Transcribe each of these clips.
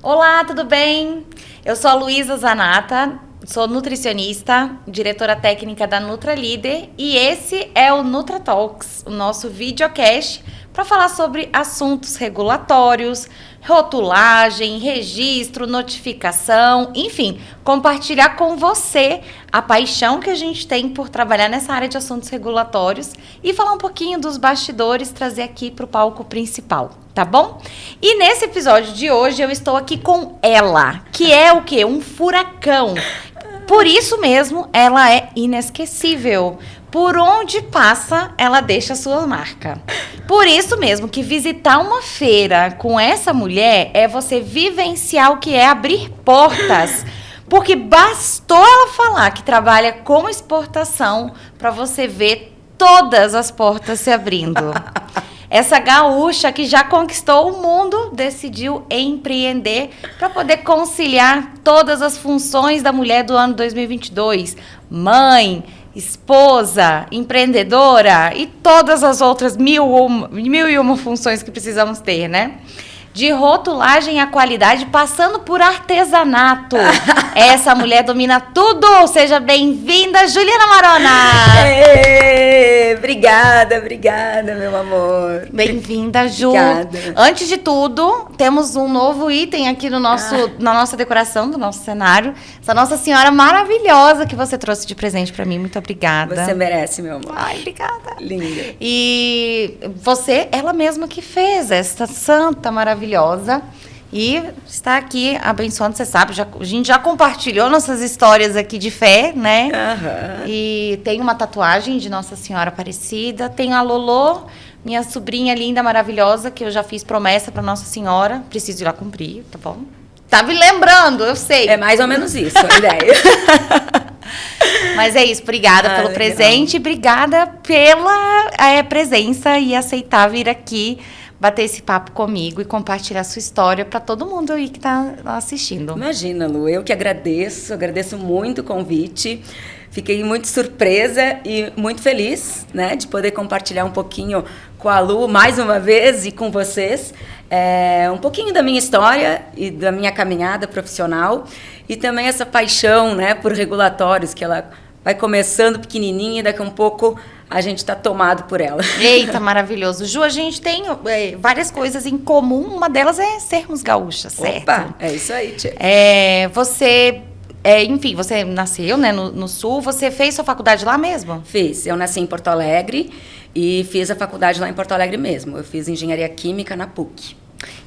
Olá, tudo bem? Eu sou a Luísa Zanata, sou nutricionista, diretora técnica da NutraLíder e esse é o NutraTalks, o nosso videocast para falar sobre assuntos regulatórios, rotulagem, registro, notificação, enfim, compartilhar com você a paixão que a gente tem por trabalhar nessa área de assuntos regulatórios e falar um pouquinho dos bastidores, trazer aqui para o palco principal, tá bom? E nesse episódio de hoje eu estou aqui com ela, que é o quê? Um furacão. Por isso mesmo, ela é inesquecível. Por onde passa, ela deixa a sua marca. Por isso mesmo que visitar uma feira com essa mulher é você vivenciar o que é abrir portas. Porque bastou ela falar que trabalha com exportação para você ver todas as portas se abrindo. Essa gaúcha que já conquistou o mundo decidiu empreender para poder conciliar todas as funções da mulher do ano 2022. Mãe, esposa, empreendedora e todas as outras mil e uma funções que precisamos ter, né? De rotulagem à qualidade, passando por artesanato. Essa mulher domina tudo. Seja bem-vinda, Juliana Marona. Obrigada, meu amor. Bem-vinda, Ju. Obrigada. Antes de tudo, temos um novo item aqui no na nossa decoração, do nosso cenário. Essa Nossa Senhora maravilhosa que você trouxe de presente para mim. Muito obrigada. Você merece, meu amor. Ai, obrigada. Linda. E você, ela mesma que fez essa santa maravilhosa. E está aqui abençoando, você sabe, a gente já compartilhou nossas histórias aqui de fé, né? Aham. E tem uma tatuagem de Nossa Senhora Aparecida, tem a Lolô, minha sobrinha linda, maravilhosa, que eu já fiz promessa para Nossa Senhora, preciso ir lá cumprir, tá bom? Tá me lembrando, eu sei. É mais ou menos isso a ideia. Mas é isso, obrigada pelo legal. presente, obrigada pela presença e aceitar vir aqui bater esse papo comigo e compartilhar sua história para todo mundo aí que está assistindo. Imagina, Lu, eu que agradeço muito o convite. Fiquei muito surpresa e muito feliz, né, de poder compartilhar um pouquinho com a Lu mais uma vez e com vocês um pouquinho da minha história e da minha caminhada profissional e também essa paixão, né, por regulatórios que ela vai começando pequenininha e daqui a um pouco a gente está tomado por ela. Eita, maravilhoso. Ju, a gente tem várias coisas em comum. Uma delas é sermos gaúchas, certo? Opa, é isso aí, tia. Enfim, você nasceu, né, no Sul. Você fez sua faculdade lá mesmo? Fiz. Eu nasci em Porto Alegre e fiz a faculdade lá em Porto Alegre mesmo. Eu fiz engenharia química na PUC.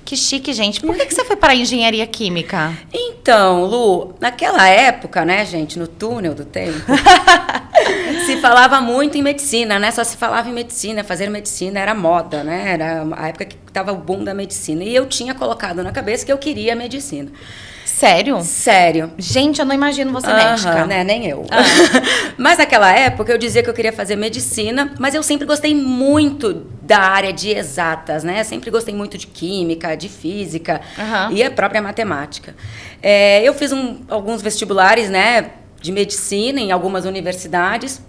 Que chique, gente. Por que você foi para a engenharia química? Então, Lu, naquela época, né, gente, no túnel do tempo, se falava muito em medicina, né? Só se falava em medicina, fazer medicina era moda, né? Era a época que estava o boom da medicina. E eu tinha colocado na cabeça que eu queria medicina. Sério? Sério. Gente, eu não imagino você médica. Né? Nem eu. Mas naquela época eu dizia que eu queria fazer medicina, mas eu sempre gostei muito da área de exatas, né? Sempre gostei muito de química, de física e a própria matemática. Eu fiz alguns vestibulares, né, de medicina em algumas universidades.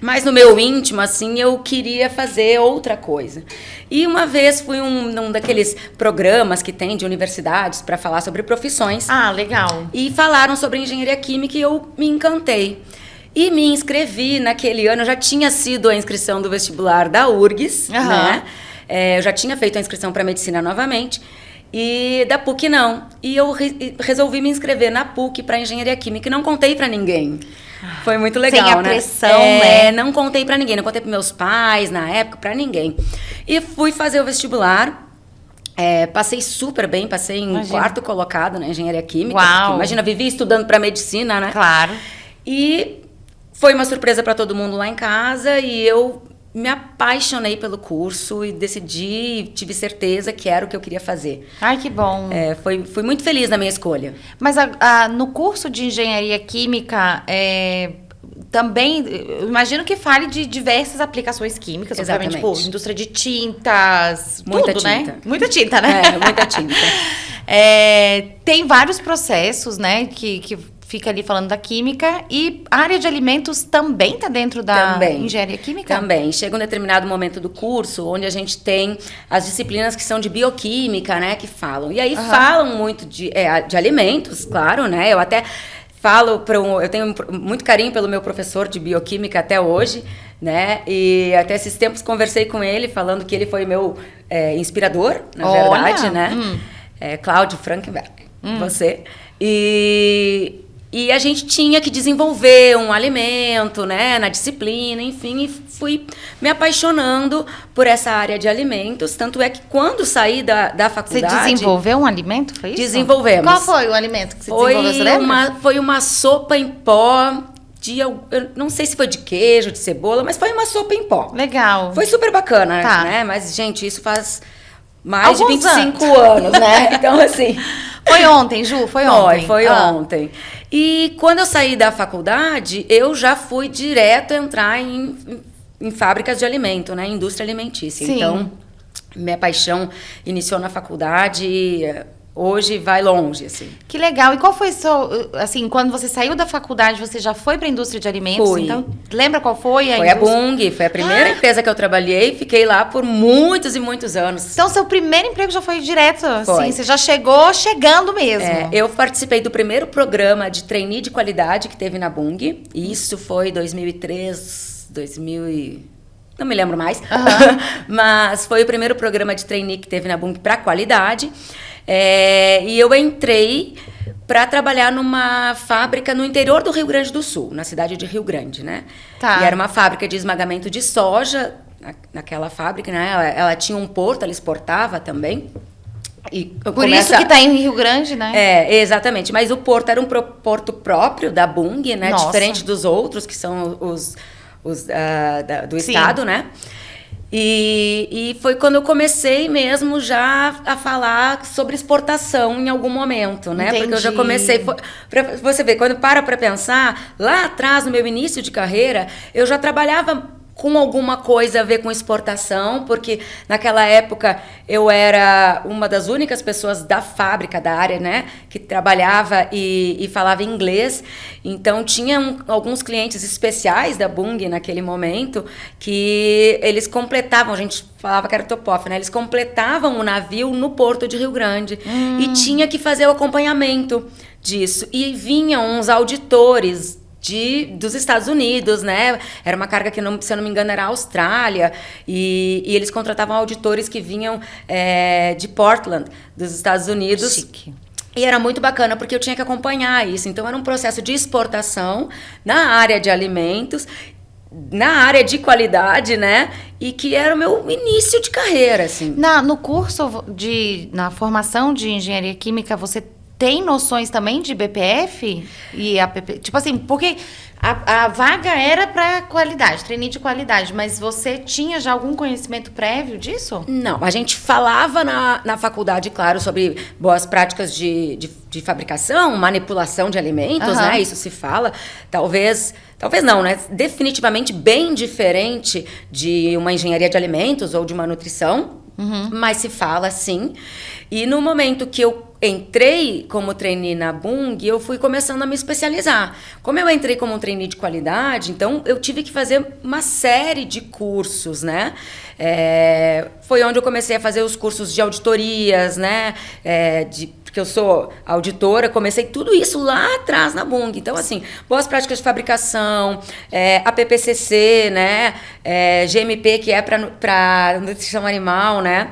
Mas no meu íntimo, assim, eu queria fazer outra coisa. E uma vez fui num daqueles programas que tem de universidades para falar sobre profissões. Ah, legal. E falaram sobre engenharia química e eu me encantei. E me inscrevi naquele ano, já tinha sido a inscrição do vestibular da URGS, né? Eu já tinha feito a inscrição para medicina novamente. E da PUC não. E eu resolvi me inscrever na PUC para engenharia química e não contei para ninguém. Foi muito legal, sem a pressão, né? Não contei para ninguém, não contei para meus pais na época, para ninguém. E fui fazer o vestibular. Passei super bem, passei em quarto colocado na engenharia química. Uau. Imagina, vivi estudando para medicina, né? Claro. E foi uma surpresa para todo mundo lá em casa e eu me apaixonei pelo curso e decidi, tive certeza que era o que eu queria fazer. Ai, que bom. Fui muito feliz na minha escolha. Mas no curso de engenharia química, também, eu imagino que fale de diversas aplicações químicas, Exatamente. obviamente, tipo, indústria de tintas, Muita tudo, tinta. né? Muita tinta, né? Muita tinta. Tem vários processos, né, que fica ali falando da química e a área de alimentos também está dentro da engenharia química? Também. Chega um determinado momento do curso onde a gente tem as disciplinas que são de bioquímica, né, que falam. E aí falam muito de alimentos, claro, né? Eu até falo eu tenho muito carinho pelo meu professor de bioquímica até hoje, né? E até esses tempos conversei com ele falando que ele foi meu inspirador, na verdade, né? Cláudio Frankenberg, você. E a gente tinha que desenvolver um alimento, né, na disciplina, enfim, e fui me apaixonando por essa área de alimentos. Tanto é que quando saí da faculdade... Você desenvolveu um alimento, foi isso? Desenvolvemos. Qual foi o alimento que você desenvolveu, você lembra? Foi uma sopa em pó, eu não sei se foi de queijo, de cebola, mas foi uma sopa em pó. Legal. Foi super bacana, né? Mas, gente, isso faz mais de 25 anos, né? Então, assim... Foi ontem, Ju? Foi ontem? Foi ontem. E quando eu saí da faculdade, eu já fui direto entrar em fábricas de alimento, né? Indústria alimentícia. Sim. Então, minha paixão iniciou na faculdade e hoje vai longe, assim. Que legal. E qual foi assim, quando você saiu da faculdade, você já foi para a indústria de alimentos? Fui. Então, lembra qual foi a Foi a Bunge, foi a primeira empresa que eu trabalhei, fiquei lá por muitos e muitos anos. Então, seu primeiro emprego já foi direto, Foi. assim, você já chegou chegando mesmo. Eu participei do primeiro programa de trainee de qualidade que teve na Bunge, e isso foi 2003, não me lembro mais, mas foi o primeiro programa de trainee que teve na Bunge para qualidade. E eu entrei para trabalhar numa fábrica no interior do Rio Grande do Sul, na cidade de Rio Grande, né? Tá. E era uma fábrica de esmagamento de soja, naquela fábrica, né? Ela tinha um porto, ela exportava também. Por isso que tá em Rio Grande, né? Exatamente. Mas o porto era um porto próprio da Bunge, né? Nossa. Diferente dos outros, que são os do estado, né? E foi quando eu comecei mesmo já a falar sobre exportação em algum momento, né? Entendi. Porque eu já comecei... Pra você ver, quando para pensar, lá atrás, no meu início de carreira, eu já trabalhava com alguma coisa a ver com exportação, porque naquela época eu era uma das únicas pessoas da fábrica, da área, né, que trabalhava e falava inglês. Então, tinha alguns clientes especiais da Bunge naquele momento que eles completavam, a gente falava que era top-off, né? Eles completavam o navio no porto de Rio Grande e tinha que fazer o acompanhamento disso. E vinham uns auditores dos Estados Unidos, né? Era uma carga que, se eu não me engano, era a Austrália. E eles contratavam auditores que vinham de Portland, dos Estados Unidos. Chique. E era muito bacana, porque eu tinha que acompanhar isso. Então, era um processo de exportação na área de alimentos, na área de qualidade, né? E que era o meu início de carreira, assim. No curso, na formação de engenharia química, você tem noções também de BPF e APP? Tipo assim, porque a vaga era para qualidade, trainee de qualidade, mas você tinha já algum conhecimento prévio disso? Não, a gente falava na faculdade, claro, sobre boas práticas de fabricação, manipulação de alimentos, né? Isso se fala. Talvez não, né? Definitivamente bem diferente de uma engenharia de alimentos ou de uma nutrição, mas se fala sim. E no momento que eu entrei como trainee na Bunge, eu fui começando a me especializar. Como eu entrei como trainee de qualidade, então eu tive que fazer uma série de cursos, né? Foi onde eu comecei a fazer os cursos de auditorias, né? Porque eu sou auditora, comecei tudo isso lá atrás na Bunge. Então, assim, boas práticas de fabricação, a PPCC, né? GMP, que é para nutrição animal, né?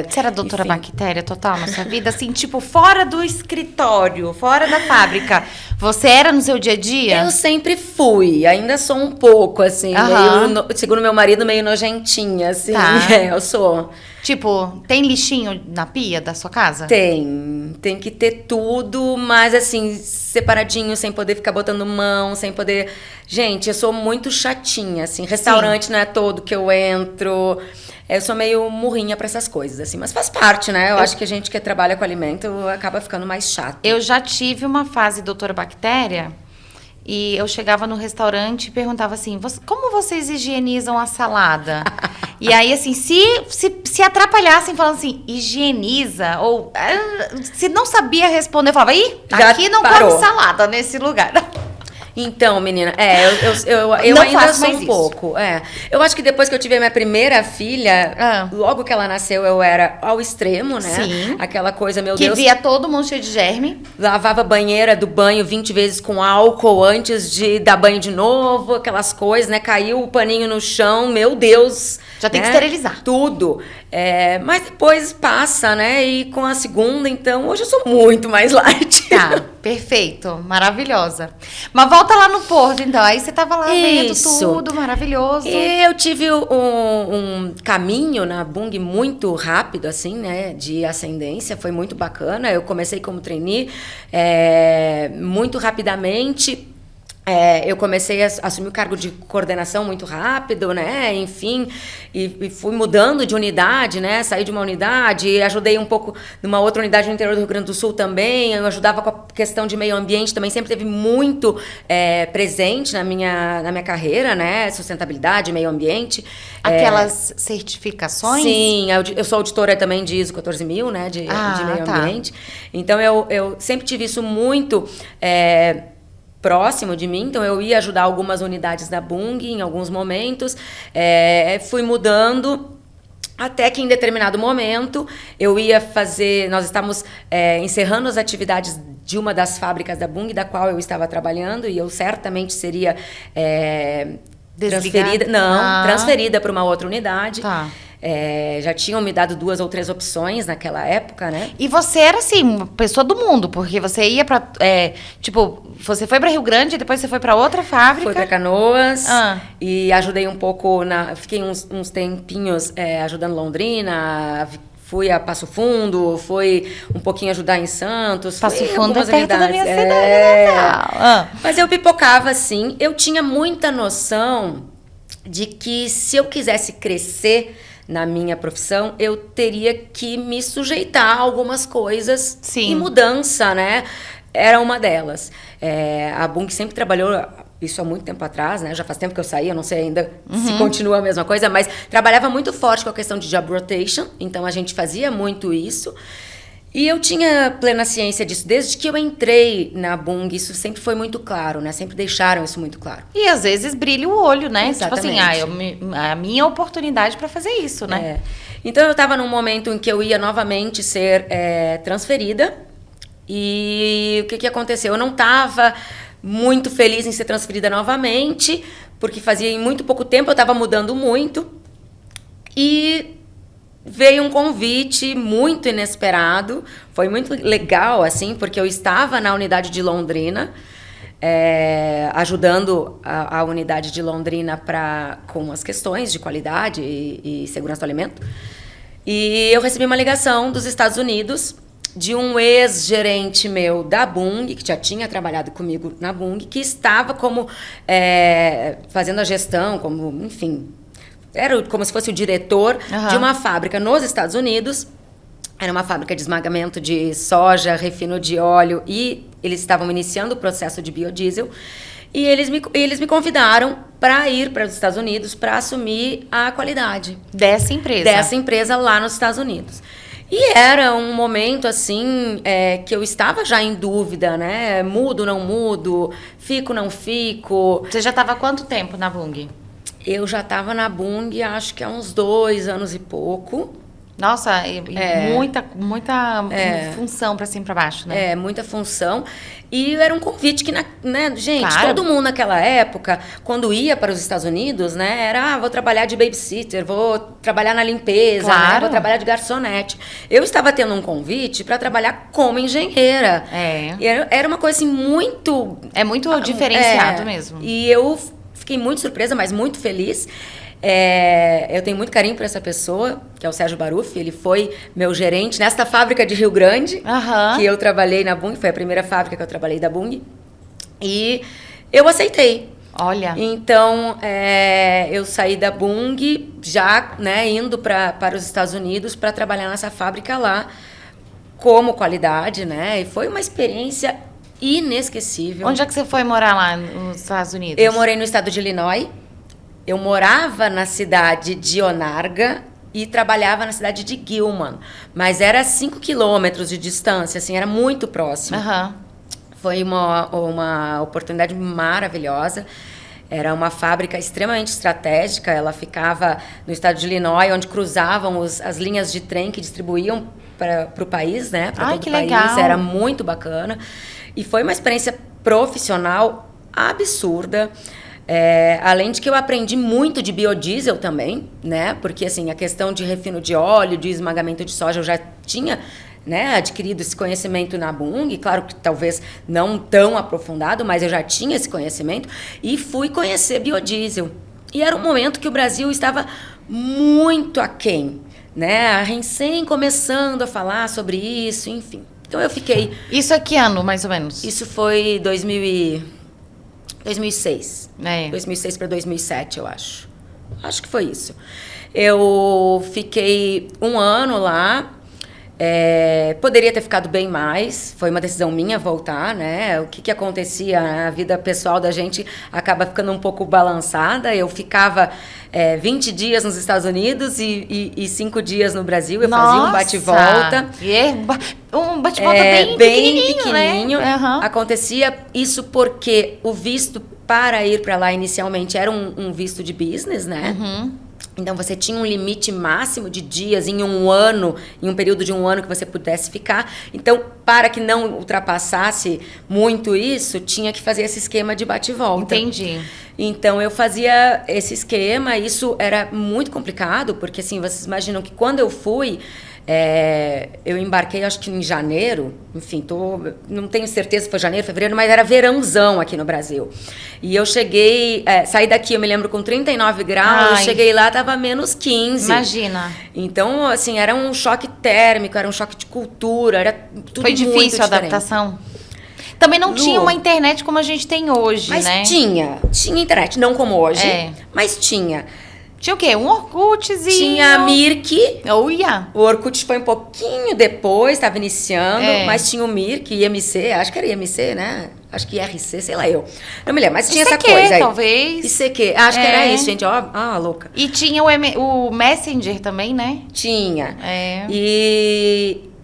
Você era doutora bactéria total na sua vida? Assim, tipo, fora do escritório, fora da fábrica. Você era no seu dia a dia? Eu sempre fui. Ainda sou um pouco, assim, meio, segundo meu marido, meio nojentinha, assim. Tá. Eu sou. Tipo, tem lixinho na pia da sua casa? Tem que ter tudo, mas assim, separadinho, sem poder ficar botando mão, sem poder... Gente, eu sou muito chatinha, assim, restaurante não é todo que eu entro... Eu sou meio murrinha pra essas coisas, assim, mas faz parte, né? Eu acho que a gente que trabalha com alimento acaba ficando mais chato. Eu já tive uma fase doutora bactéria e eu chegava no restaurante e perguntava assim, como vocês higienizam a salada? E aí, assim, se atrapalhassem falando assim, higieniza, ou se não sabia responder, eu falava, Já aqui não parou. come salada nesse lugar. Então, menina, eu ainda sou um pouco. Eu acho que depois que eu tive a minha primeira filha, logo que ela nasceu, eu era ao extremo, né? Sim. Aquela coisa, meu Deus. Que via todo mundo cheio de germe. Lavava a banheira do banho 20 vezes com álcool antes de dar banho de novo, aquelas coisas, né? Caiu o paninho no chão, meu Deus. Já tem que esterilizar. Tudo. Mas depois passa, né? E com a segunda, então, hoje eu sou muito mais light. Tá, perfeito. Maravilhosa. Mas volta lá no Porto, então. Aí você tava lá vendo tudo, maravilhoso. E eu tive um caminho na Bung muito rápido, assim, né? De ascendência. Foi muito bacana. Eu comecei como trainee muito rapidamente. Eu comecei a assumir o cargo de coordenação muito rápido, né? Enfim, e fui mudando de unidade, né? Saí de uma unidade, ajudei um pouco numa outra unidade no interior do Rio Grande do Sul também. Eu ajudava com a questão de meio ambiente, também sempre teve muito presente na minha carreira, né? Sustentabilidade, meio ambiente. Aquelas certificações? Sim, eu sou auditora também de ISO 14000, né? De meio ambiente. Então, eu sempre tive isso muito próximo de mim, então eu ia ajudar algumas unidades da Bung em alguns momentos, fui mudando até que em determinado momento eu ia fazer, nós estávamos encerrando as atividades de uma das fábricas da Bung, da qual eu estava trabalhando, e eu certamente seria transferida para uma outra unidade. Tá. Já tinham me dado 2 ou 3 opções naquela época, né? E você era, assim, uma pessoa do mundo, porque você ia pra... você foi pra Rio Grande, depois você foi pra outra fábrica. Fui pra Canoas e ajudei um pouco, fiquei uns tempinhos ajudando Londrina, fui a Passo Fundo, fui um pouquinho ajudar em Santos. Passo Fundo é perto da minha cidade natal. Mas eu pipocava, assim. Eu tinha muita noção de que se eu quisesse crescer na minha profissão, eu teria que me sujeitar a algumas coisas. Sim. E mudança, né? Era uma delas. A Bung sempre trabalhou, isso há muito tempo atrás, né? Já faz tempo que eu saí, eu não sei ainda se continua a mesma coisa, mas trabalhava muito forte com a questão de job rotation, então a gente fazia muito isso. E eu tinha plena ciência disso. Desde que eu entrei na Bung, isso sempre foi muito claro, né? Sempre deixaram isso muito claro. E às vezes brilha o olho, né? Exatamente. Tipo assim, a minha oportunidade para fazer isso, né? Então eu estava num momento em que eu ia novamente ser transferida. E o que aconteceu? Eu não estava muito feliz em ser transferida novamente, porque fazia em muito pouco tempo, eu estava mudando muito. E veio um convite muito inesperado, foi muito legal, assim, porque eu estava na unidade de Londrina, ajudando a unidade de Londrina com as questões de qualidade e segurança do alimento. E eu recebi uma ligação dos Estados Unidos, de um ex-gerente meu da Bung, que já tinha trabalhado comigo na Bung, que estava fazendo a gestão, enfim... Era como se fosse o diretor de uma fábrica nos Estados Unidos. Era uma fábrica de esmagamento de soja, refino de óleo, e eles estavam iniciando o processo de biodiesel. E eles me convidaram para ir para os Estados Unidos para assumir a qualidade dessa empresa. Dessa empresa lá nos Estados Unidos. E era um momento, assim, que eu estava já em dúvida, né? Mudo, não mudo, fico, não fico. Você já estava há quanto tempo na Bung? Eu já estava na Bung, acho que há uns 2 anos e pouco. Nossa, muita função para cima e para baixo, né? Muita função. E era um convite que, gente, claro. Todo mundo naquela época, quando ia para os Estados Unidos, né, era, vou trabalhar de babysitter, vou trabalhar na limpeza, claro. né, vou trabalhar de garçonete. Eu estava tendo um convite para trabalhar como engenheira. E era uma coisa, assim, muito... É muito diferenciado mesmo. E eu fiquei muito surpresa, mas muito feliz. Eu tenho muito carinho por essa pessoa, que é o Sérgio Baruf. Ele foi meu gerente nesta fábrica de Rio Grande, que eu trabalhei na Bung. Foi a primeira fábrica que eu trabalhei da Bung. E eu aceitei. Olha. Então, eu saí da Bung já, né, indo para os Estados Unidos para trabalhar nessa fábrica lá como qualidade, né? E foi uma experiência inesquecível. Onde é que você foi morar lá nos Estados Unidos? Eu morei no estado de Illinois. eu morava na cidade de Onarga e trabalhava na cidade de Gilman. Mas era 5 quilômetros de distância, assim, era muito próximo. Foi uma oportunidade maravilhosa. Era uma fábrica extremamente estratégica. Ela ficava no estado de Illinois, onde cruzavam as linhas de trem que distribuíam para o país, né? Para todo o país. Legal. Era muito bacana. E foi uma experiência profissional absurda. Além de que eu aprendi muito de biodiesel também, né? Porque, assim, a questão de refino de óleo, de esmagamento de soja, eu já tinha, né, adquirido esse conhecimento na Bunge. Claro que talvez não tão aprofundado, mas eu já tinha esse conhecimento. E fui conhecer biodiesel. E era um momento que o Brasil estava muito aquém, né? Recém começando a falar sobre isso, enfim. Então, eu fiquei... Isso é que ano, mais ou menos? Isso foi 2006. 2006 para 2007, eu acho. Acho que foi isso. Eu fiquei 1 ano lá. Poderia ter ficado bem mais. Foi uma decisão minha voltar, né? O que acontecia? A vida pessoal da gente acaba ficando um pouco balançada. Eu ficava 20 dias nos Estados Unidos e 5 dias no Brasil. Eu fazia um bate-volta. Um bate-volta bem pequenininho, né? Acontecia isso porque o visto para ir para lá inicialmente era um visto de business, né? Então, você tinha um limite máximo de dias em um período de 1 ano que você pudesse ficar. Então, para que não ultrapassasse muito isso, tinha que fazer esse esquema de bate-volta. Entendi. Então, eu fazia esse esquema. Isso era muito complicado, porque, assim, vocês imaginam que quando eu fui... eu embarquei, acho que em janeiro, enfim, não tenho certeza se foi janeiro, fevereiro, mas era verãozão aqui no Brasil. E eu cheguei, saí daqui, eu me lembro, com 39 graus, eu cheguei lá, tava menos 15. Imagina. Então, assim, era um choque térmico, era um choque de cultura, era tudo Foi muito difícil a diferente. adaptação? Também não tinha uma internet como a gente tem hoje, mas né? Mas tinha internet, não como hoje, mas tinha. Tinha o quê? Um Orkutzinho? Tinha a Mirk. O Orkut foi um pouquinho depois, estava iniciando, mas tinha o Mirk, IMC, acho que era IMC, né? Acho que IRC, sei lá eu. Não me lembro, mas tinha essa coisa aí. Talvez. ICQ, acho que era isso, gente. Ó, louca. E tinha o Messenger também, né? Tinha.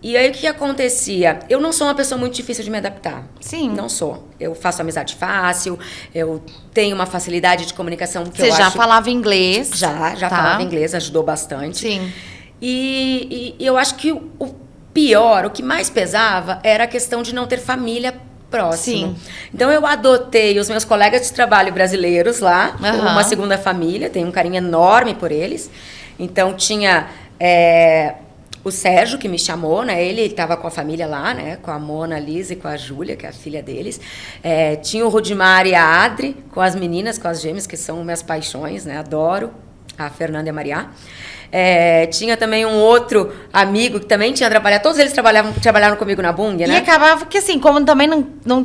E aí, o que acontecia? Eu não sou uma pessoa muito difícil de me adaptar. Sim. Não sou. Eu faço amizade fácil, eu tenho uma facilidade de comunicação que Você já falava inglês? Já falava inglês, ajudou bastante. Sim. E eu acho que o pior, o que mais pesava, era a questão de não ter família próxima. Sim. Então, eu adotei os meus colegas de trabalho brasileiros lá, uma segunda família, tenho um carinho enorme por eles. Então, tinha... o Sérgio, que me chamou, né? Ele estava com a família lá, né? Com a Mona, a Liz e com a Júlia, que é a filha deles. Tinha o Rudimar e a Adri, com as meninas, com as gêmeas, que são minhas paixões, né? Adoro. A Fernanda e a Maria. Tinha também um outro amigo que também tinha trabalhado. Todos eles trabalharam comigo na Bunge, né? E acabava que, assim, como também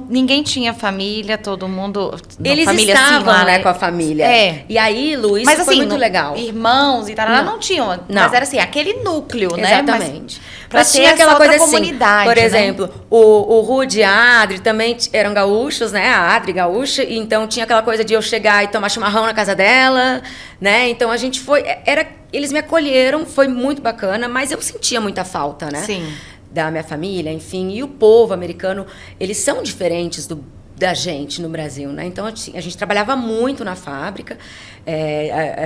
ninguém tinha família, todo mundo... Eles família, estavam, assim, lá, né, com a família. E aí, Lu, isso mas, foi assim, muito legal. Irmãos e tal, não tinham. Não. Mas era assim, aquele núcleo, né? Exatamente. Mas tinha aquela coisa comunidade, assim, por exemplo, né? o Rude e a Adri também eram gaúchos, né? A Adri gaúcha, então tinha aquela coisa de eu chegar e tomar chimarrão na casa dela, né? Então a gente foi... Eles me acolheram, foi muito bacana, mas eu sentia muita falta, né? Sim. Da minha família, enfim. E o povo americano, eles são diferentes da gente no Brasil, né? Então, assim, a gente trabalhava muito na fábrica.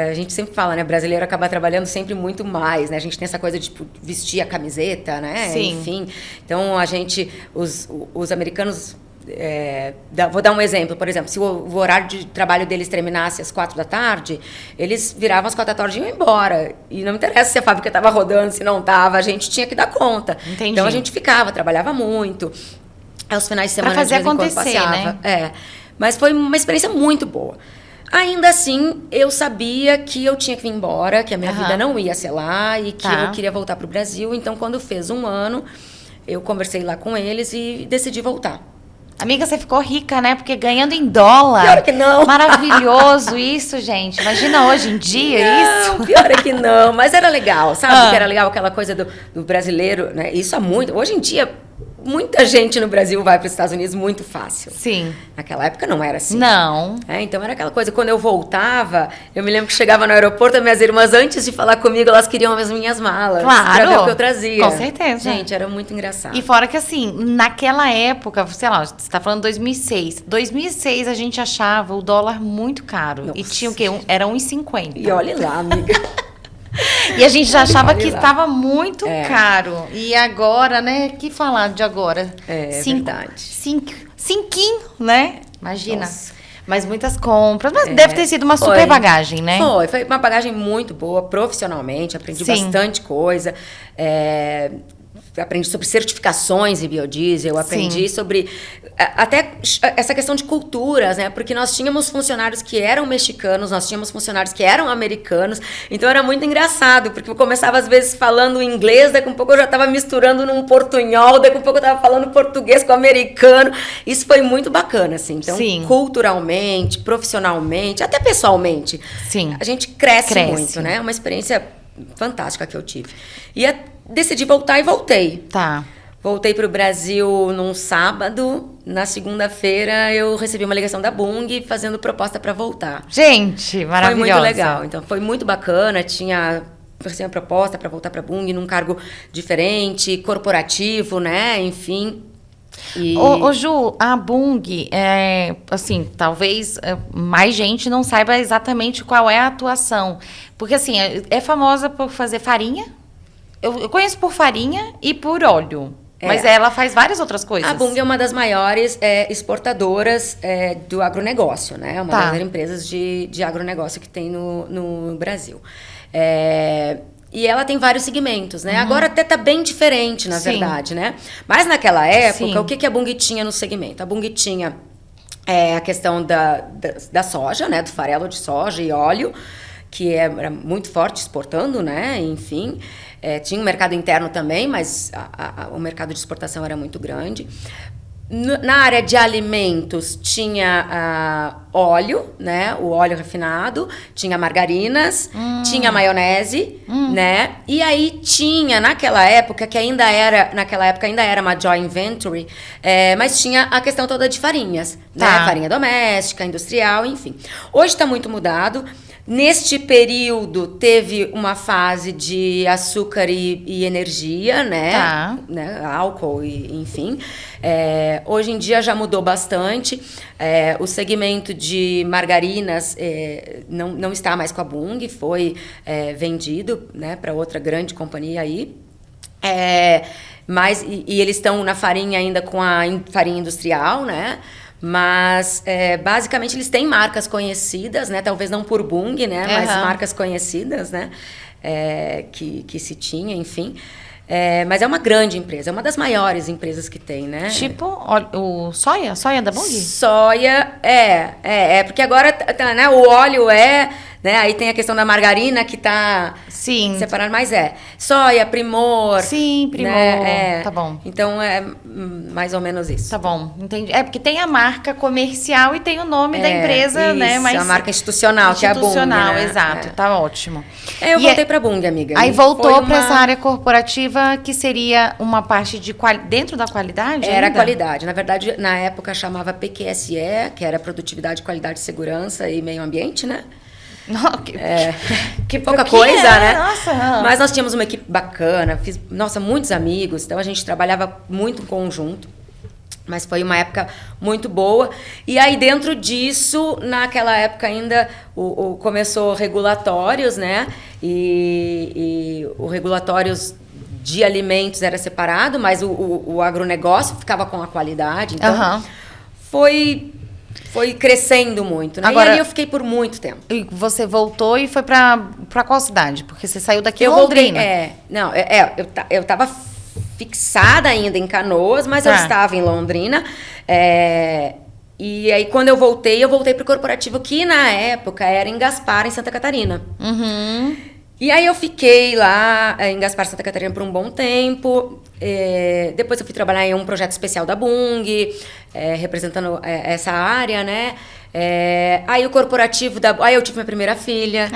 A gente sempre fala, né? Brasileiro acaba trabalhando sempre muito mais, né? A gente tem essa coisa de, tipo, vestir a camiseta, né? Sim. Enfim. Então, os americanos... vou dar um exemplo, por exemplo, se o horário de trabalho deles terminasse às 4 da tarde, eles viravam às 4 da tarde e iam embora. E não me interessa se a fábrica estava rodando, se não estava, a gente tinha que dar conta. Entendi. Então a gente trabalhava muito. Aos finais de semana, pra fazer de vez em quando passeava. Né? Mas foi uma experiência muito boa. Ainda assim, eu sabia que eu tinha que vir embora, que a minha vida não ia ser lá e que eu queria voltar para o Brasil. Então, quando fez 1 ano, eu conversei lá com eles e decidi voltar. Amiga, você ficou rica, né? Porque ganhando em dólar. Pior é que não. Maravilhoso isso, gente. Imagina hoje em dia isso. Pior é que não. Mas era legal, sabe? Que era legal aquela coisa do brasileiro, né? Isso há muito. Hoje em dia, muita gente no Brasil vai para os Estados Unidos muito fácil. Sim. Naquela época não era assim. Não. Então era aquela coisa, quando eu voltava, eu me lembro que chegava no aeroporto, as minhas irmãs, antes de falar comigo, elas queriam as minhas malas. Claro. Pra ver o que eu trazia. Com certeza. Gente, era muito engraçado. E fora que assim, naquela época, sei lá, você tá falando 2006. 2006 a gente achava o dólar muito caro. Nossa. E tinha o quê? Era 1,50. E olhe lá, amiga. E a gente já achava que lá. estava muito caro. E agora, né? Que falar de agora? Verdade. Cinquinho, né? Imagina. Nossa. Mas muitas compras. Mas deve ter sido uma super bagagem, né? Foi uma bagagem muito boa, profissionalmente. Aprendi bastante coisa. Aprendi sobre certificações em biodiesel, aprendi sobre até essa questão de culturas, né? Porque nós tínhamos funcionários que eram mexicanos, nós tínhamos funcionários que eram americanos, então era muito engraçado, porque eu começava às vezes falando inglês, daqui a pouco eu já estava misturando num portunhol, daqui a pouco eu estava falando português com americano. Isso foi muito bacana, assim. Então, culturalmente, profissionalmente, até pessoalmente, a gente cresce muito, né? É uma experiência fantástica que eu tive. E decidi voltar e voltei. Tá. Voltei para o Brasil num sábado. Na segunda-feira eu recebi uma ligação da Bunge fazendo proposta para voltar. Gente, maravilhosa. Foi muito legal. Então foi muito bacana. Recebi uma proposta para voltar para a Bunge num cargo diferente, corporativo, né? Enfim. Ô, Ju, a Bunge, assim, talvez mais gente não saiba exatamente qual é a atuação. Porque, assim, é famosa por fazer farinha. Eu conheço por farinha e por óleo. Mas ela faz várias outras coisas. A Bunge é uma das maiores exportadoras do agronegócio, né? É uma das empresas de agronegócio que tem no Brasil. E ela tem vários segmentos, né? Agora até tá bem diferente, na verdade, né? Mas naquela época, o que a Bunge tinha no segmento? A Bunge tinha a questão da soja, né? Do farelo de soja e óleo, que era muito forte exportando, né? Enfim, tinha um mercado interno também, mas o mercado de exportação era muito grande. Na área de alimentos tinha óleo, né? O óleo refinado, tinha margarinas, tinha maionese, né? E aí tinha, naquela época ainda era uma joint venture, mas tinha a questão toda de farinhas, né? Farinha doméstica, industrial, enfim. Hoje está muito mudado. Neste período, teve uma fase de açúcar e energia, né? Álcool, enfim. Hoje em dia já mudou bastante. O segmento de margarinas não está mais com a Bunge, foi vendido, né, para outra grande companhia aí. E eles estão na farinha ainda com a farinha industrial, né? Mas, basicamente, eles têm marcas conhecidas, né? Talvez não por Bunge, né? Mas marcas conhecidas, né? Que se tinha, enfim. Mas é uma grande empresa, é uma das maiores empresas que tem, né? Tipo, o soia? Soia da Bunge? Soia, porque agora, né? O óleo né? Aí tem a questão da margarina que tá separado, mas soia, Primor. Sim, Primor. Né? Tá bom. Então é mais ou menos isso. Tá bom, entendi. Porque tem a marca comercial e tem o nome da empresa, isso, né? Mas a marca institucional, que é a Bunge. Institucional, né? Exato. Tá ótimo. Eu voltei pra Bunge, amiga. Aí voltou para essa área corporativa, que seria uma parte de dentro da qualidade? Era ainda? qualidade. Na verdade, na época chamava PQSE, que era Produtividade, Qualidade, Segurança e Meio Ambiente, né? Que pouca coisa, né? Nossa. Mas nós tínhamos uma equipe bacana, muitos amigos, então a gente trabalhava muito em conjunto. Mas foi uma época muito boa. E aí, dentro disso, naquela época ainda, começou regulatórios, né? E o regulatórios de alimentos era separado, mas o agronegócio ficava com a qualidade. Então, foi crescendo muito, né? Agora, e ali eu fiquei por muito tempo. E você voltou e foi pra qual cidade? Porque você saiu daqui de Londrina. Eu estava fixada ainda em Canoas, mas eu estava em Londrina. E aí, quando eu voltei para o corporativo, que na época era em Gaspar, em Santa Catarina. Uhum. E aí eu fiquei lá em Gaspar, Santa Catarina, por um bom tempo. Depois eu fui trabalhar em um projeto especial da Bunge, representando essa área, né? Aí o corporativo aí eu tive minha primeira filha.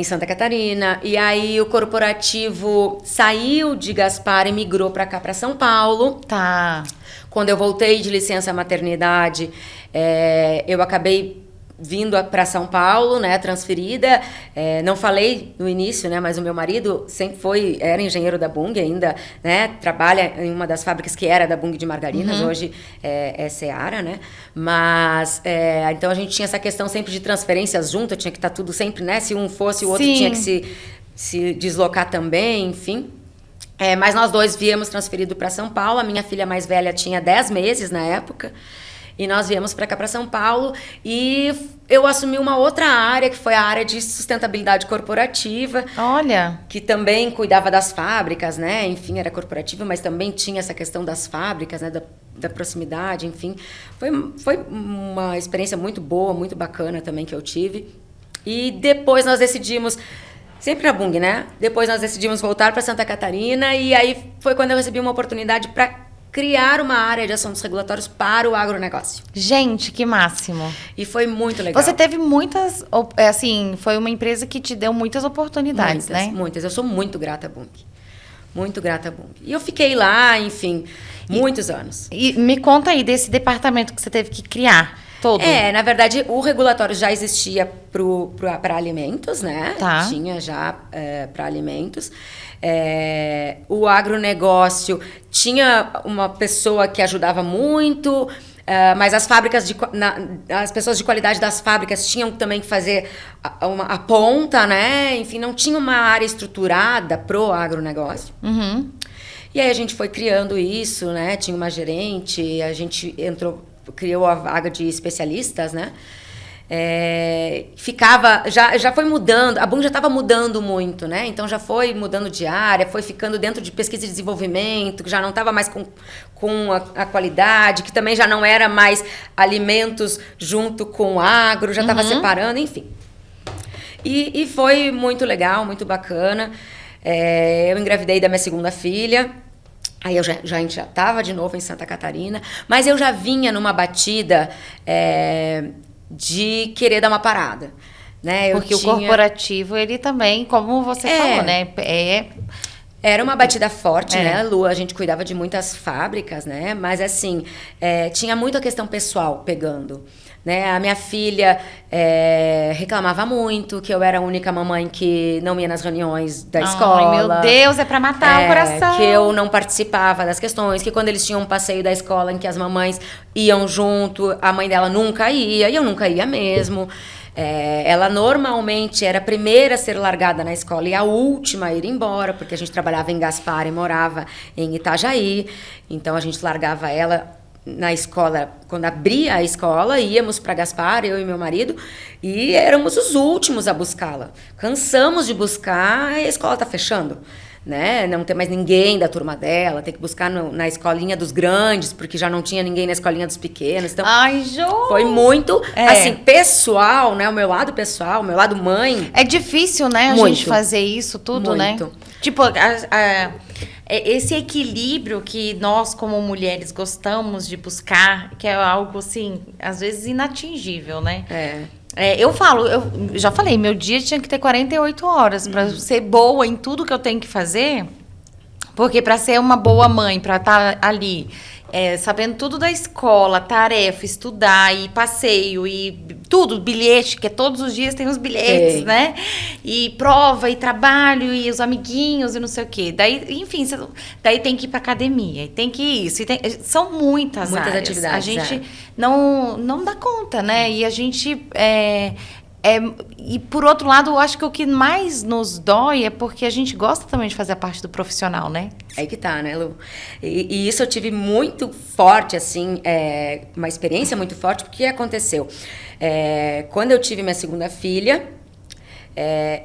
em Santa Catarina. E aí o corporativo saiu de Gaspar e migrou para cá, para São Paulo. Tá. Quando eu voltei de licença maternidade, eu acabei vindo para São Paulo, né, transferida. Não falei no início, né, mas o meu marido sempre era engenheiro da Bunge ainda, né, trabalha em uma das fábricas que era da Bunge de margarinas, hoje é Seara, né, mas então a gente tinha essa questão sempre de transferências junto, tinha que estar tudo sempre, né, se um fosse, o outro Sim. tinha que se deslocar também, enfim. Mas nós dois viemos transferido para São Paulo, a minha filha mais velha tinha 10 meses na época, e nós viemos para cá, para São Paulo, e eu assumi uma outra área, que foi a área de sustentabilidade corporativa. Olha! Que também cuidava das fábricas, né? Enfim, era corporativa, mas também tinha essa questão das fábricas, né? Da proximidade, enfim. Foi uma experiência muito boa, muito bacana também que eu tive. E depois nós decidimos... Sempre na Bunge, né? Depois nós decidimos voltar para Santa Catarina, e aí foi quando eu recebi uma oportunidade para criar uma área de assuntos regulatórios para o agronegócio. Gente, que máximo. E foi muito legal. Você teve muitas, assim, foi uma empresa que te deu muitas oportunidades, muitas, né? Muitas. Eu sou muito grata à Bunge. Muito grata à Bunge. E eu fiquei lá, enfim, muitos anos. E me conta aí desse departamento que você teve que criar. Todo. Na verdade, o regulatório já existia para alimentos, né? Tá. Tinha já para alimentos. O agronegócio tinha uma pessoa que ajudava muito, mas as fábricas, as pessoas de qualidade das fábricas tinham também que fazer a ponta, né? Enfim, não tinha uma área estruturada pro agronegócio. Uhum. E aí a gente foi criando isso, né? Tinha uma gerente, a gente criou a vaga de especialistas, né? Já foi mudando, a Bunge já estava mudando muito, né? Então já foi mudando de área, foi ficando dentro de pesquisa e desenvolvimento, que já não estava mais com a qualidade, que também já não era mais alimentos junto com o agro, já estava separando, enfim. E foi muito legal, muito bacana. Eu engravidei da minha segunda filha. Aí a gente já estava de novo em Santa Catarina, mas eu já vinha numa batida de querer dar uma parada, né? Porque o corporativo, ele também, como você falou, né? Era uma batida forte, né, Lu? A gente cuidava de muitas fábricas, né? Mas, assim, tinha muita questão pessoal pegando. Né? A minha filha reclamava muito que eu era a única mamãe que não ia nas reuniões da escola. Ai, meu Deus, é pra matar o coração. Que eu não participava das questões, que quando eles tinham um passeio da escola em que as mamães iam junto, a mãe dela nunca ia, e eu nunca ia mesmo. Ela normalmente era a primeira a ser largada na escola e a última a ir embora, porque a gente trabalhava em Gaspar e morava em Itajaí. Então a gente largava ela na escola, quando abria a escola, íamos para Gaspar, eu e meu marido, e éramos os últimos a buscá-la. Cansamos de buscar, a escola está fechando, né? Não tem mais ninguém da turma dela, tem que buscar na escolinha dos grandes, porque já não tinha ninguém na escolinha dos pequenos. Então, ai, Jô! Foi muito, assim, pessoal, né? O meu lado pessoal, o meu lado mãe. É difícil, né, muito, a gente fazer isso tudo, muito. Né? Tipo, esse equilíbrio que nós, como mulheres, gostamos de buscar, que é algo, assim, às vezes inatingível, né? Eu já falei, meu dia tinha que ter 48 horas para ser boa em tudo que eu tenho que fazer, porque para ser uma boa mãe, para estar ali, sabendo tudo da escola, tarefa, estudar, e passeio, e tudo, bilhete, que todos os dias tem os bilhetes, né? E prova, e trabalho, e os amiguinhos, e não sei o quê. Daí, enfim, daí tem que ir pra academia, e tem que ir isso. São muitas áreas. atividades. A gente não dá conta, né? E a gente... e por outro lado, eu acho que o que mais nos dói é porque a gente gosta também de fazer a parte do profissional, né? Aí que tá, né, Lu? E isso eu tive muito forte, assim, uma experiência muito forte, porque o que aconteceu? Quando eu tive minha segunda filha,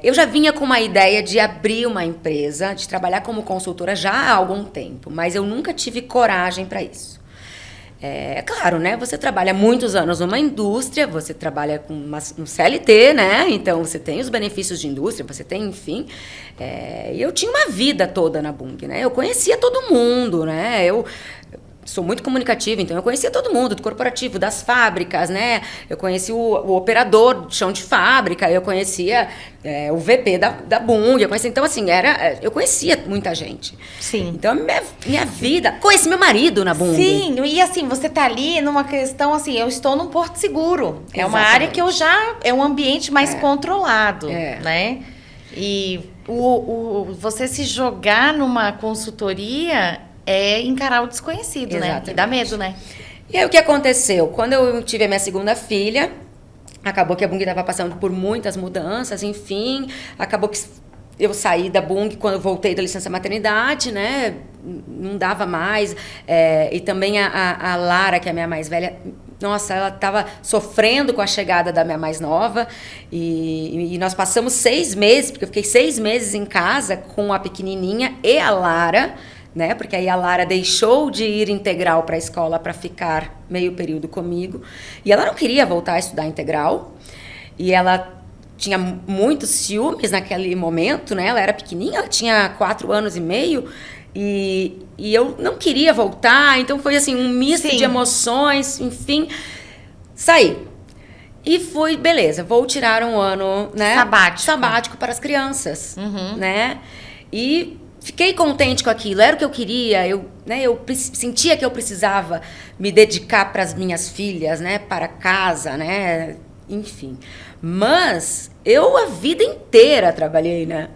eu já vinha com uma ideia de abrir uma empresa, de trabalhar como consultora já há algum tempo, mas eu nunca tive coragem para isso. Claro, né? Você trabalha muitos anos numa indústria, você trabalha com um CLT, né? Então, você tem os benefícios de indústria, você tem, enfim. E eu tinha uma vida toda na Bunge, né? Eu conhecia todo mundo, né? sou muito comunicativa, então eu conhecia todo mundo, do corporativo, das fábricas, né? Eu conheci o operador de chão de fábrica, eu conhecia o VP da Bung, então assim, eu conhecia muita gente. Sim. Então, minha vida... Conheci meu marido na Bung. Sim, e assim, você tá ali numa questão assim, eu estou num porto seguro. É uma área que é um ambiente mais controlado, né? E você se jogar numa consultoria é encarar o desconhecido, Exatamente. né? E dá medo, né? E aí, o que aconteceu? Quando eu tive a minha segunda filha, acabou que a Bung estava passando por muitas mudanças, enfim, acabou que eu saí da Bung quando eu voltei da licença maternidade, né? Não dava mais. E também a Lara, que é a minha mais velha, nossa, ela estava sofrendo com a chegada da minha mais nova. E nós passamos 6 meses, porque eu fiquei 6 meses em casa com a pequenininha e a Lara, né? Porque aí a Lara deixou de ir integral para a escola para ficar meio período comigo. E ela não queria voltar a estudar integral. E ela tinha muitos ciúmes naquele momento, né? Ela era pequenininha, ela tinha 4 anos e meio. E eu não queria voltar. Então foi assim, um misto de emoções, enfim. Saí. E fui, beleza, vou tirar um ano, né? Sabático para as crianças, né? E fiquei contente com aquilo, era o que eu queria, eu sentia que eu precisava me dedicar para as minhas filhas, né, para casa, né, enfim. Mas eu a vida inteira trabalhei, né?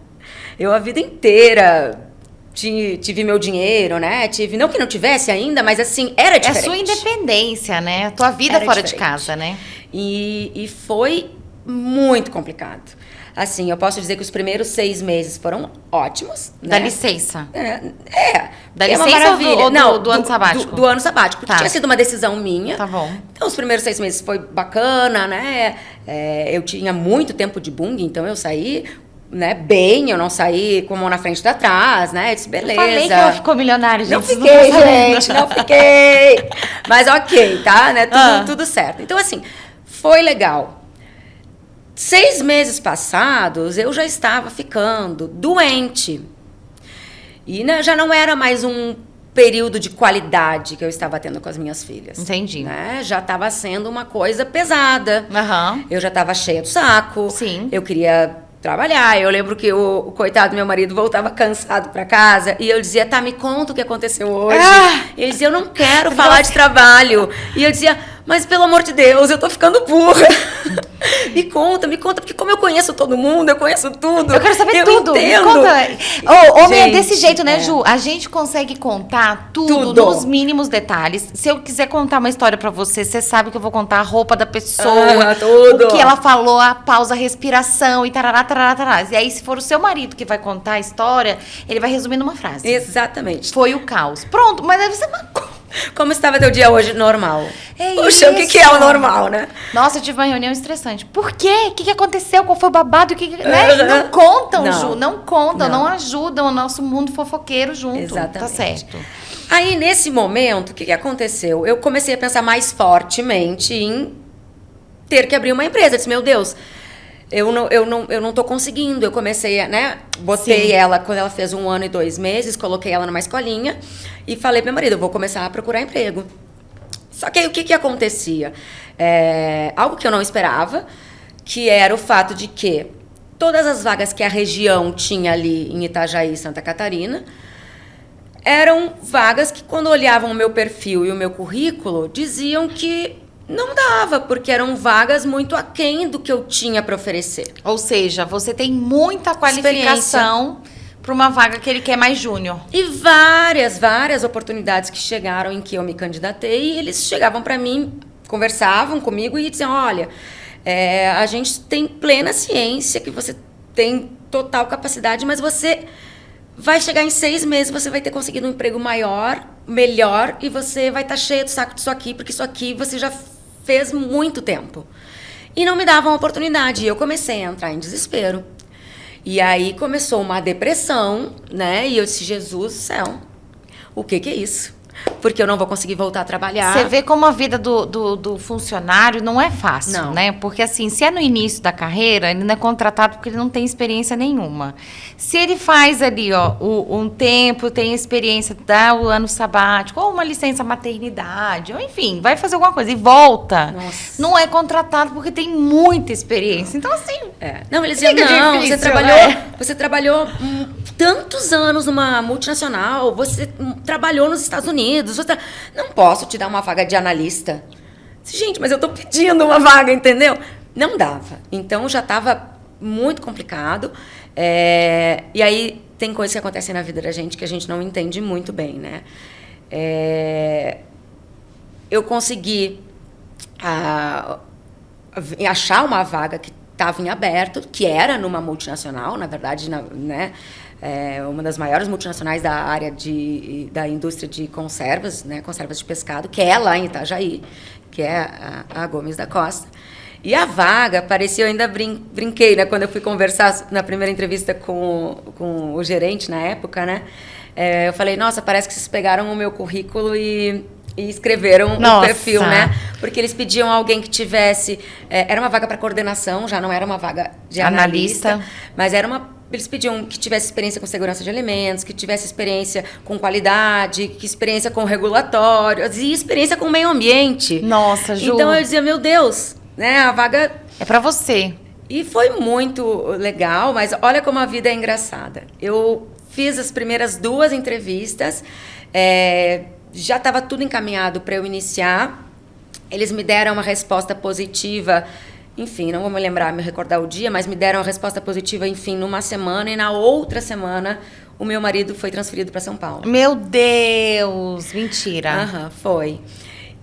Eu a vida inteira tive meu dinheiro, né? Não que não tivesse ainda, mas assim, era diferente. É a sua independência, né? A tua vida era fora diferente. De casa, né? E foi muito complicado. Assim, eu posso dizer que os primeiros 6 meses foram ótimos. Da né? licença? Da licença uma maravilha. Ou do ano sabático? Do ano sabático, porque tinha sido uma decisão minha. Tá bom. Então, os primeiros 6 meses foi bacana, né? Eu tinha muito tempo de Bung, então eu saí, né, bem, eu não saí com a mão na frente e atrás, né? Eu disse, beleza. Eu falei que ela ficou milionária, gente. Não fiquei, gente, não fiquei. Mas ok, tá? Né? Tudo certo. Então, assim, foi legal. 6 meses passados, eu já estava ficando doente. E já não era mais um período de qualidade que eu estava tendo com as minhas filhas. Entendi. Né? Já estava sendo uma coisa pesada. Eu já estava cheia do saco. Sim. Eu queria trabalhar. Eu lembro que o coitado do meu marido voltava cansado para casa e eu dizia, tá, me conta o que aconteceu hoje. E ele dizia, eu não quero falar de trabalho. E eu dizia, mas pelo amor de Deus, eu tô ficando burra. Me conta, porque como eu conheço todo mundo, eu conheço tudo. Eu quero saber tudo. Entendo. Me conta. Homem é desse jeito, né, Ju? A gente consegue contar tudo nos mínimos detalhes. Se eu quiser contar uma história pra você, você sabe que eu vou contar a roupa da pessoa, tudo. O que ela falou, a pausa, a respiração e tarará, tarará, tarará. E aí, se for o seu marido que vai contar a história, ele vai resumir numa frase. Exatamente. Foi o caos. Pronto, mas deve ser uma Como estava teu dia hoje normal? Puxa, o que é o normal, né? Nossa, eu tive uma reunião estressante. Por quê? O que aconteceu? Qual foi o babado? Né? Não contam, Ju. Não contam, não ajudam o nosso mundo fofoqueiro junto. Exatamente. Tá certo. Aí, nesse momento, o que aconteceu? Eu comecei a pensar mais fortemente em ter que abrir uma empresa. Eu disse, meu Deus, eu não tô conseguindo. Eu comecei a, né? Botei ela, quando ela fez 1 ano e 2 meses, coloquei ela numa escolinha e falei pro meu marido, eu vou começar a procurar emprego. Só que aí o que acontecia? Algo que eu não esperava, que era o fato de que todas as vagas que a região tinha ali em Itajaí, Santa Catarina, eram vagas que, quando olhavam o meu perfil e o meu currículo, diziam que não dava, porque eram vagas muito aquém do que eu tinha para oferecer. Ou seja, você tem muita qualificação para uma vaga que ele quer mais júnior. E várias oportunidades que chegaram em que eu me candidatei, e eles chegavam para mim, conversavam comigo e diziam, olha, a gente tem plena ciência que você tem total capacidade, mas você vai chegar em 6 meses, você vai ter conseguido um emprego maior, melhor, e você vai estar cheio do saco disso aqui, porque isso aqui você já fez muito tempo. E não me davam oportunidade. E eu comecei a entrar em desespero. E aí começou uma depressão, né? E eu disse, Jesus do céu, o que é isso? porque eu não vou conseguir voltar a trabalhar. Você vê como a vida do funcionário não é fácil, né? Porque assim, se é no início da carreira, ele não é contratado porque ele não tem experiência nenhuma. Se ele faz ali, ó, um tempo, tem experiência, dá o ano sabático, ou uma licença maternidade, ou enfim, vai fazer alguma coisa e volta. Nossa. Não é contratado porque tem muita experiência. Então, assim... Não, eles diziam, não, difícil, você trabalhou tantos anos numa multinacional, você trabalhou nos Estados Unidos, não posso te dar uma vaga de analista. Gente, mas eu tô pedindo uma vaga, entendeu? Não dava. Então, já estava muito complicado. E aí, tem coisas que acontecem na vida da gente que a gente não entende muito bem, né? Eu consegui achar uma vaga que estava em aberto, que era numa multinacional, na verdade, né? Uma das maiores multinacionais da área da indústria de conservas, né? Conservas de pescado, que é lá em Itajaí, que é a Gomes da Costa. E a vaga, parecia, eu ainda brinquei, né? Quando eu fui conversar na primeira entrevista com o gerente na época, né? Eu falei, nossa, parece que vocês pegaram o meu currículo e escreveram o perfil, né? Porque eles pediam alguém que tivesse... era uma vaga para coordenação, já não era uma vaga de analista. Mas eles pediam que tivesse experiência com segurança de alimentos, que tivesse experiência com qualidade, que experiência com regulatório e experiência com meio ambiente. Nossa, Ju. Então eu dizia, meu Deus, né? A vaga... é para você. E foi muito legal, mas olha como a vida é engraçada. Eu fiz as primeiras 2 entrevistas, já estava tudo encaminhado para eu iniciar. Eles me deram uma resposta positiva, enfim, não vou me recordar o dia, mas me deram a resposta positiva, enfim, numa semana. E na outra semana, o meu marido foi transferido para São Paulo. Meu Deus, mentira. Foi.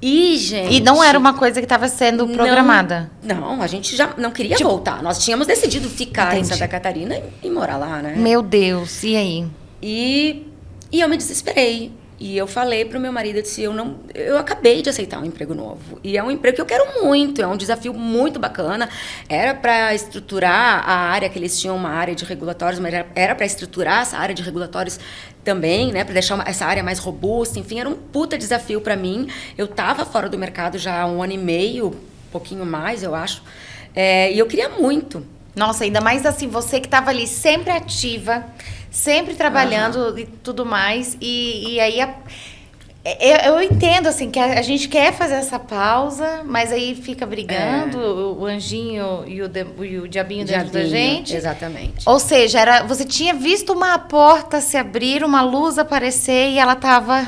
E, gente... E não era uma coisa que estava sendo programada? Não, a gente já não queria voltar. Nós tínhamos decidido ficar em Santa Catarina e morar lá, né? Meu Deus, e aí? E eu me desesperei. E eu falei pro meu marido, eu disse, eu acabei de aceitar um emprego novo. E é um emprego que eu quero muito, é um desafio muito bacana. Era para estruturar a área, que eles tinham uma área de regulatórios, mas era para estruturar essa área de regulatórios também, né? Para deixar essa área mais robusta. Enfim, era um puta desafio para mim. Eu estava fora do mercado já há 1 ano e meio, um pouquinho mais, eu acho. E eu queria muito. Nossa, ainda mais assim, você que estava ali sempre ativa, sempre trabalhando e tudo mais. E aí eu entendo assim que a gente quer fazer essa pausa, mas aí fica brigando o anjinho e o diabinho dentro da gente. Exatamente. Ou seja, você tinha visto uma porta se abrir, uma luz aparecer e ela estava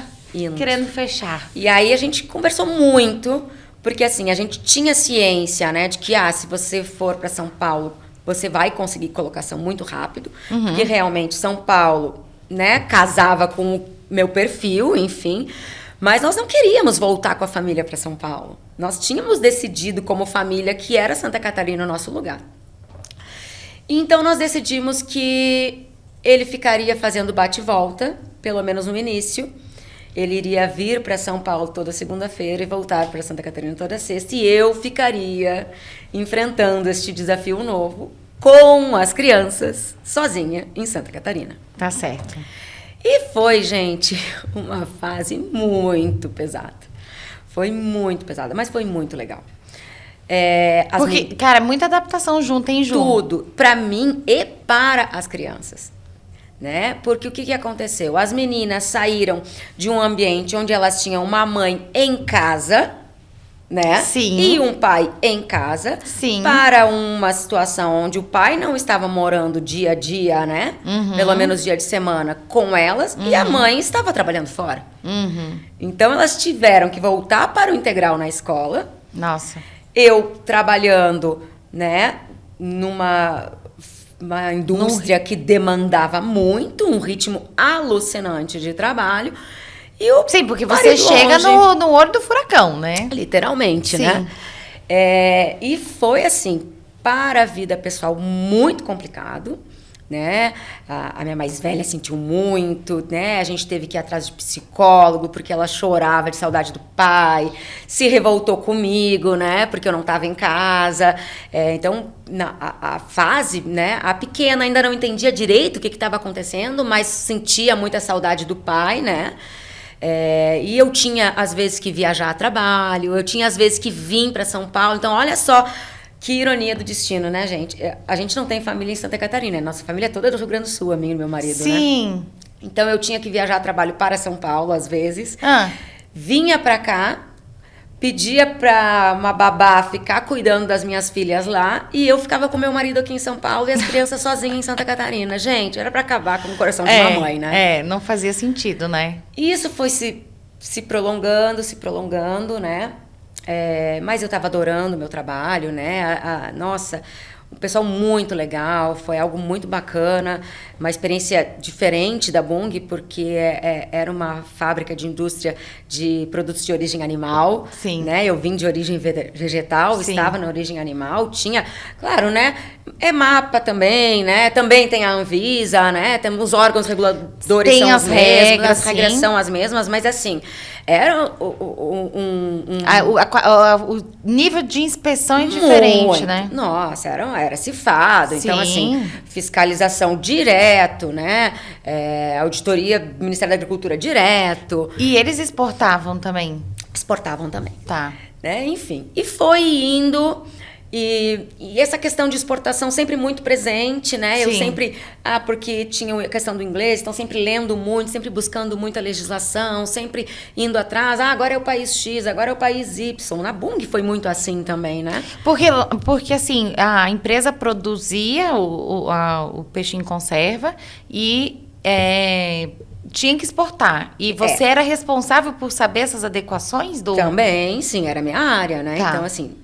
querendo fechar. E aí a gente conversou muito, porque assim, a gente tinha ciência, né, de que se você for para São Paulo, você vai conseguir colocação muito rápido, porque realmente São Paulo, né, casava com o meu perfil, enfim, mas nós não queríamos voltar com a família para São Paulo. Nós tínhamos decidido como família que era Santa Catarina o nosso lugar. Então nós decidimos que ele ficaria fazendo bate e volta, pelo menos no início. Ele iria vir para São Paulo toda segunda-feira e voltar para Santa Catarina toda sexta. E eu ficaria enfrentando este desafio novo com as crianças, sozinha, em Santa Catarina. Tá certo. E foi, gente, uma fase muito pesada. Foi muito pesada, mas foi muito legal. Porque, cara, muita adaptação junto, hein, Ju? Tudo, para mim e para as crianças. Né? Porque o que aconteceu? As meninas saíram de um ambiente onde elas tinham uma mãe em casa, né? Sim. E um pai em casa. Sim. Para uma situação onde o pai não estava morando dia a dia, né? Pelo menos dia de semana com elas. E a mãe estava trabalhando fora. Então, elas tiveram que voltar para o integral na escola. Nossa. Eu trabalhando, né? Numa indústria que demandava muito, um ritmo alucinante de trabalho. Sim, porque você chega no olho do furacão, né? Literalmente, sim, né? E foi, assim, para a vida pessoal, muito complicado, né? A minha mais velha sentiu muito, né? A gente teve que ir atrás de psicólogo, porque ela chorava de saudade do pai, se revoltou comigo, né? Porque eu não estava em casa. Então, a fase, né? A pequena ainda não entendia direito o que estava acontecendo, mas sentia muita saudade do pai, né? E eu tinha, às vezes, que viajar a trabalho, eu tinha, às vezes, que vir para São Paulo. Então, olha só que ironia do destino, né, gente? A gente não tem família em Santa Catarina. Nossa família é toda do Rio Grande do Sul, a minha e meu marido, Sim. né? Então, eu tinha que viajar a trabalho para São Paulo, às vezes. Vinha para cá, pedia para uma babá ficar cuidando das minhas filhas lá, e eu ficava com meu marido aqui em São Paulo e as crianças sozinhas em Santa Catarina. Gente, era para acabar com o coração de mamãe, né? Não fazia sentido, né? E isso foi se prolongando, né? Mas eu estava adorando o meu trabalho, né? Nossa, um pessoal muito legal, foi algo muito bacana, uma experiência diferente da Bung, porque era uma fábrica de indústria de produtos de origem animal. Sim. Né? Eu vim de origem vegetal, sim, estava na origem animal, tinha, claro, né? EMAPA também, né? Também tem a Anvisa, né? Tem os órgãos reguladores, tem são as os mesmos, as regras são as mesmas, mas assim, era o nível de inspeção é diferente, né? Nossa, era cifrado. Sim. Então, assim, fiscalização direto, né? Auditoria do Ministério da Agricultura direto. E eles exportavam também? Exportavam também. Tá. Né? Enfim, e foi indo... E essa questão de exportação sempre muito presente, né? Sim. Eu sempre... porque tinha a questão do inglês, então sempre lendo muito, sempre buscando muita legislação, sempre indo atrás. Agora é o país X, agora é o país Y. Na Bung foi muito assim também, né? Porque assim, a empresa produzia o peixe em conserva e... tinha que exportar. E você era responsável por saber essas adequações do... Também, sim, era a minha área, né? Tá. Então, assim,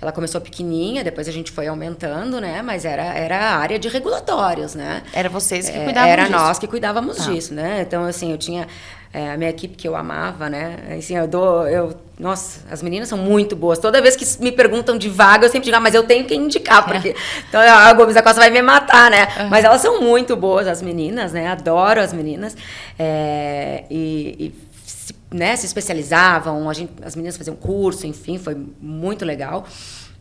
ela começou pequenininha, depois a gente foi aumentando, né? Mas era a área de regulatórios, né? Era vocês que cuidavam disso. Era nós que cuidávamos disso, né? Então, assim, eu tinha a minha equipe que eu amava, né? Assim, nossa, as meninas são muito boas. Toda vez que me perguntam de vaga, eu sempre digo, mas eu tenho que indicar, porque então, a Gomes da Costa vai me matar, né? Uhum. Mas elas são muito boas, as meninas, né? Adoro as meninas. Né, se especializavam, as meninas faziam curso, enfim, foi muito legal.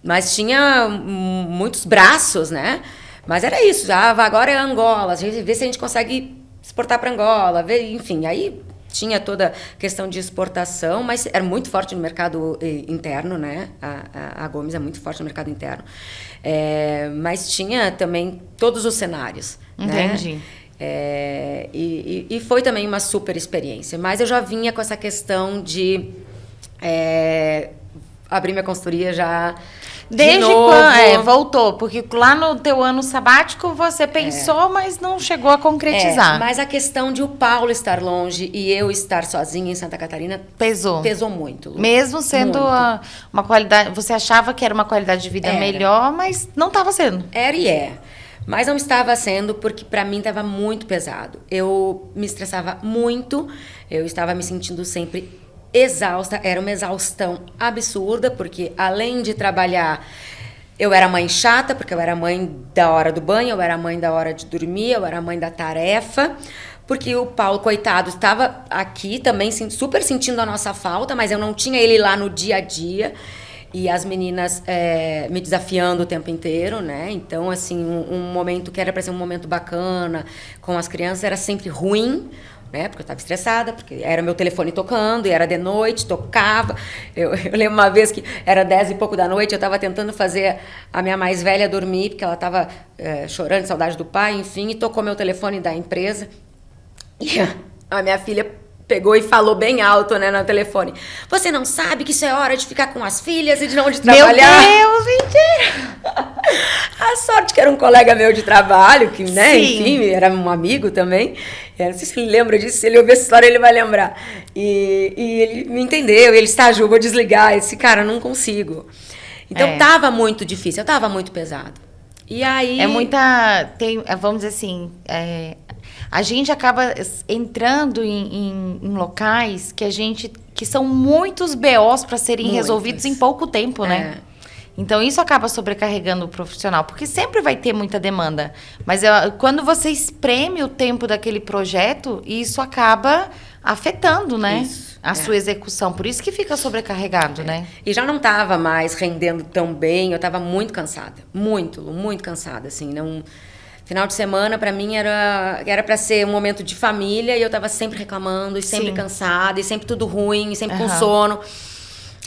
Mas tinha muitos braços, né? Mas era isso, agora é Angola, a gente vê se a gente consegue exportar para Angola, enfim, aí tinha toda a questão de exportação, mas era muito forte no mercado interno, né? A Gomes é muito forte no mercado interno. Mas tinha também todos os cenários. Entendi. Né? E foi também uma super experiência. Mas eu já vinha com essa questão de abrir minha consultoria já... Desde quando voltou? Porque lá no teu ano sabático você pensou, mas não chegou a concretizar. Mas a questão de o Paulo estar longe e eu estar sozinha em Santa Catarina pesou muito. Mesmo sendo uma qualidade... Você achava que era uma qualidade de vida melhor, mas não estava sendo. Mas não estava sendo porque para mim estava muito pesado. Eu me estressava muito, eu estava me sentindo sempre exausta, era uma exaustão absurda, porque além de trabalhar, eu era mãe chata, porque eu era mãe da hora do banho, eu era mãe da hora de dormir, eu era mãe da tarefa, porque o Paulo, coitado, estava aqui também super sentindo a nossa falta, mas eu não tinha ele lá no dia a dia, e as meninas me desafiando o tempo inteiro, né? Então, assim, um momento que era para ser um momento bacana com as crianças era sempre ruim, né? Porque eu estava estressada, porque era meu telefone tocando, e era de noite, tocava. Eu lembro uma vez que era 10 e pouco da noite, eu estava tentando fazer a minha mais velha dormir, porque ela estava chorando de saudade do pai, enfim, e tocou meu telefone da empresa. E a minha filha pegou e falou bem alto, né, no telefone. Você não sabe que isso é hora de ficar com as filhas e de não de trabalhar? Meu Deus, mentira! A sorte que era um colega meu de trabalho, que, né, Sim. enfim, era um amigo também. Eu não sei se ele lembra disso, se ele ouvir essa história, ele vai lembrar. E ele me entendeu, ele está, Ju, vou desligar. Eu disse, cara, não consigo. Então, tava muito difícil, tava muito pesado. E aí... vamos dizer assim... a gente acaba entrando em locais que são muitos BOs para serem resolvidos em pouco tempo, né? Então, isso acaba sobrecarregando o profissional, porque sempre vai ter muita demanda. Mas quando você espreme o tempo daquele projeto, isso acaba afetando, né? A sua execução. Por isso que fica sobrecarregado, né? E já não estava mais rendendo tão bem, eu estava muito cansada. Muito, muito cansada, assim, não... Final de semana, para mim, era para ser um momento de família e eu tava sempre reclamando, e sempre cansada, e sempre tudo ruim, e sempre com sono.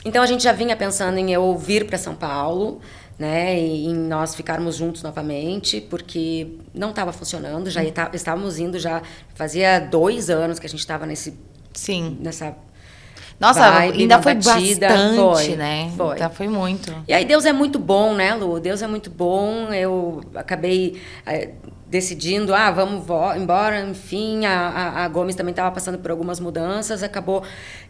Então, a gente já vinha pensando em eu vir para São Paulo, né, e em nós ficarmos juntos novamente, porque não estava funcionando, já estávamos indo, já fazia 2 anos que a gente estava nessa Nossa, vibe, ainda foi batida. bastante, né? Foi. Ainda foi muito. E aí Deus é muito bom, né, Lu? Deus é muito bom. Eu acabei decidindo, vamos embora, enfim. A Gomes também estava passando por algumas mudanças. Acabou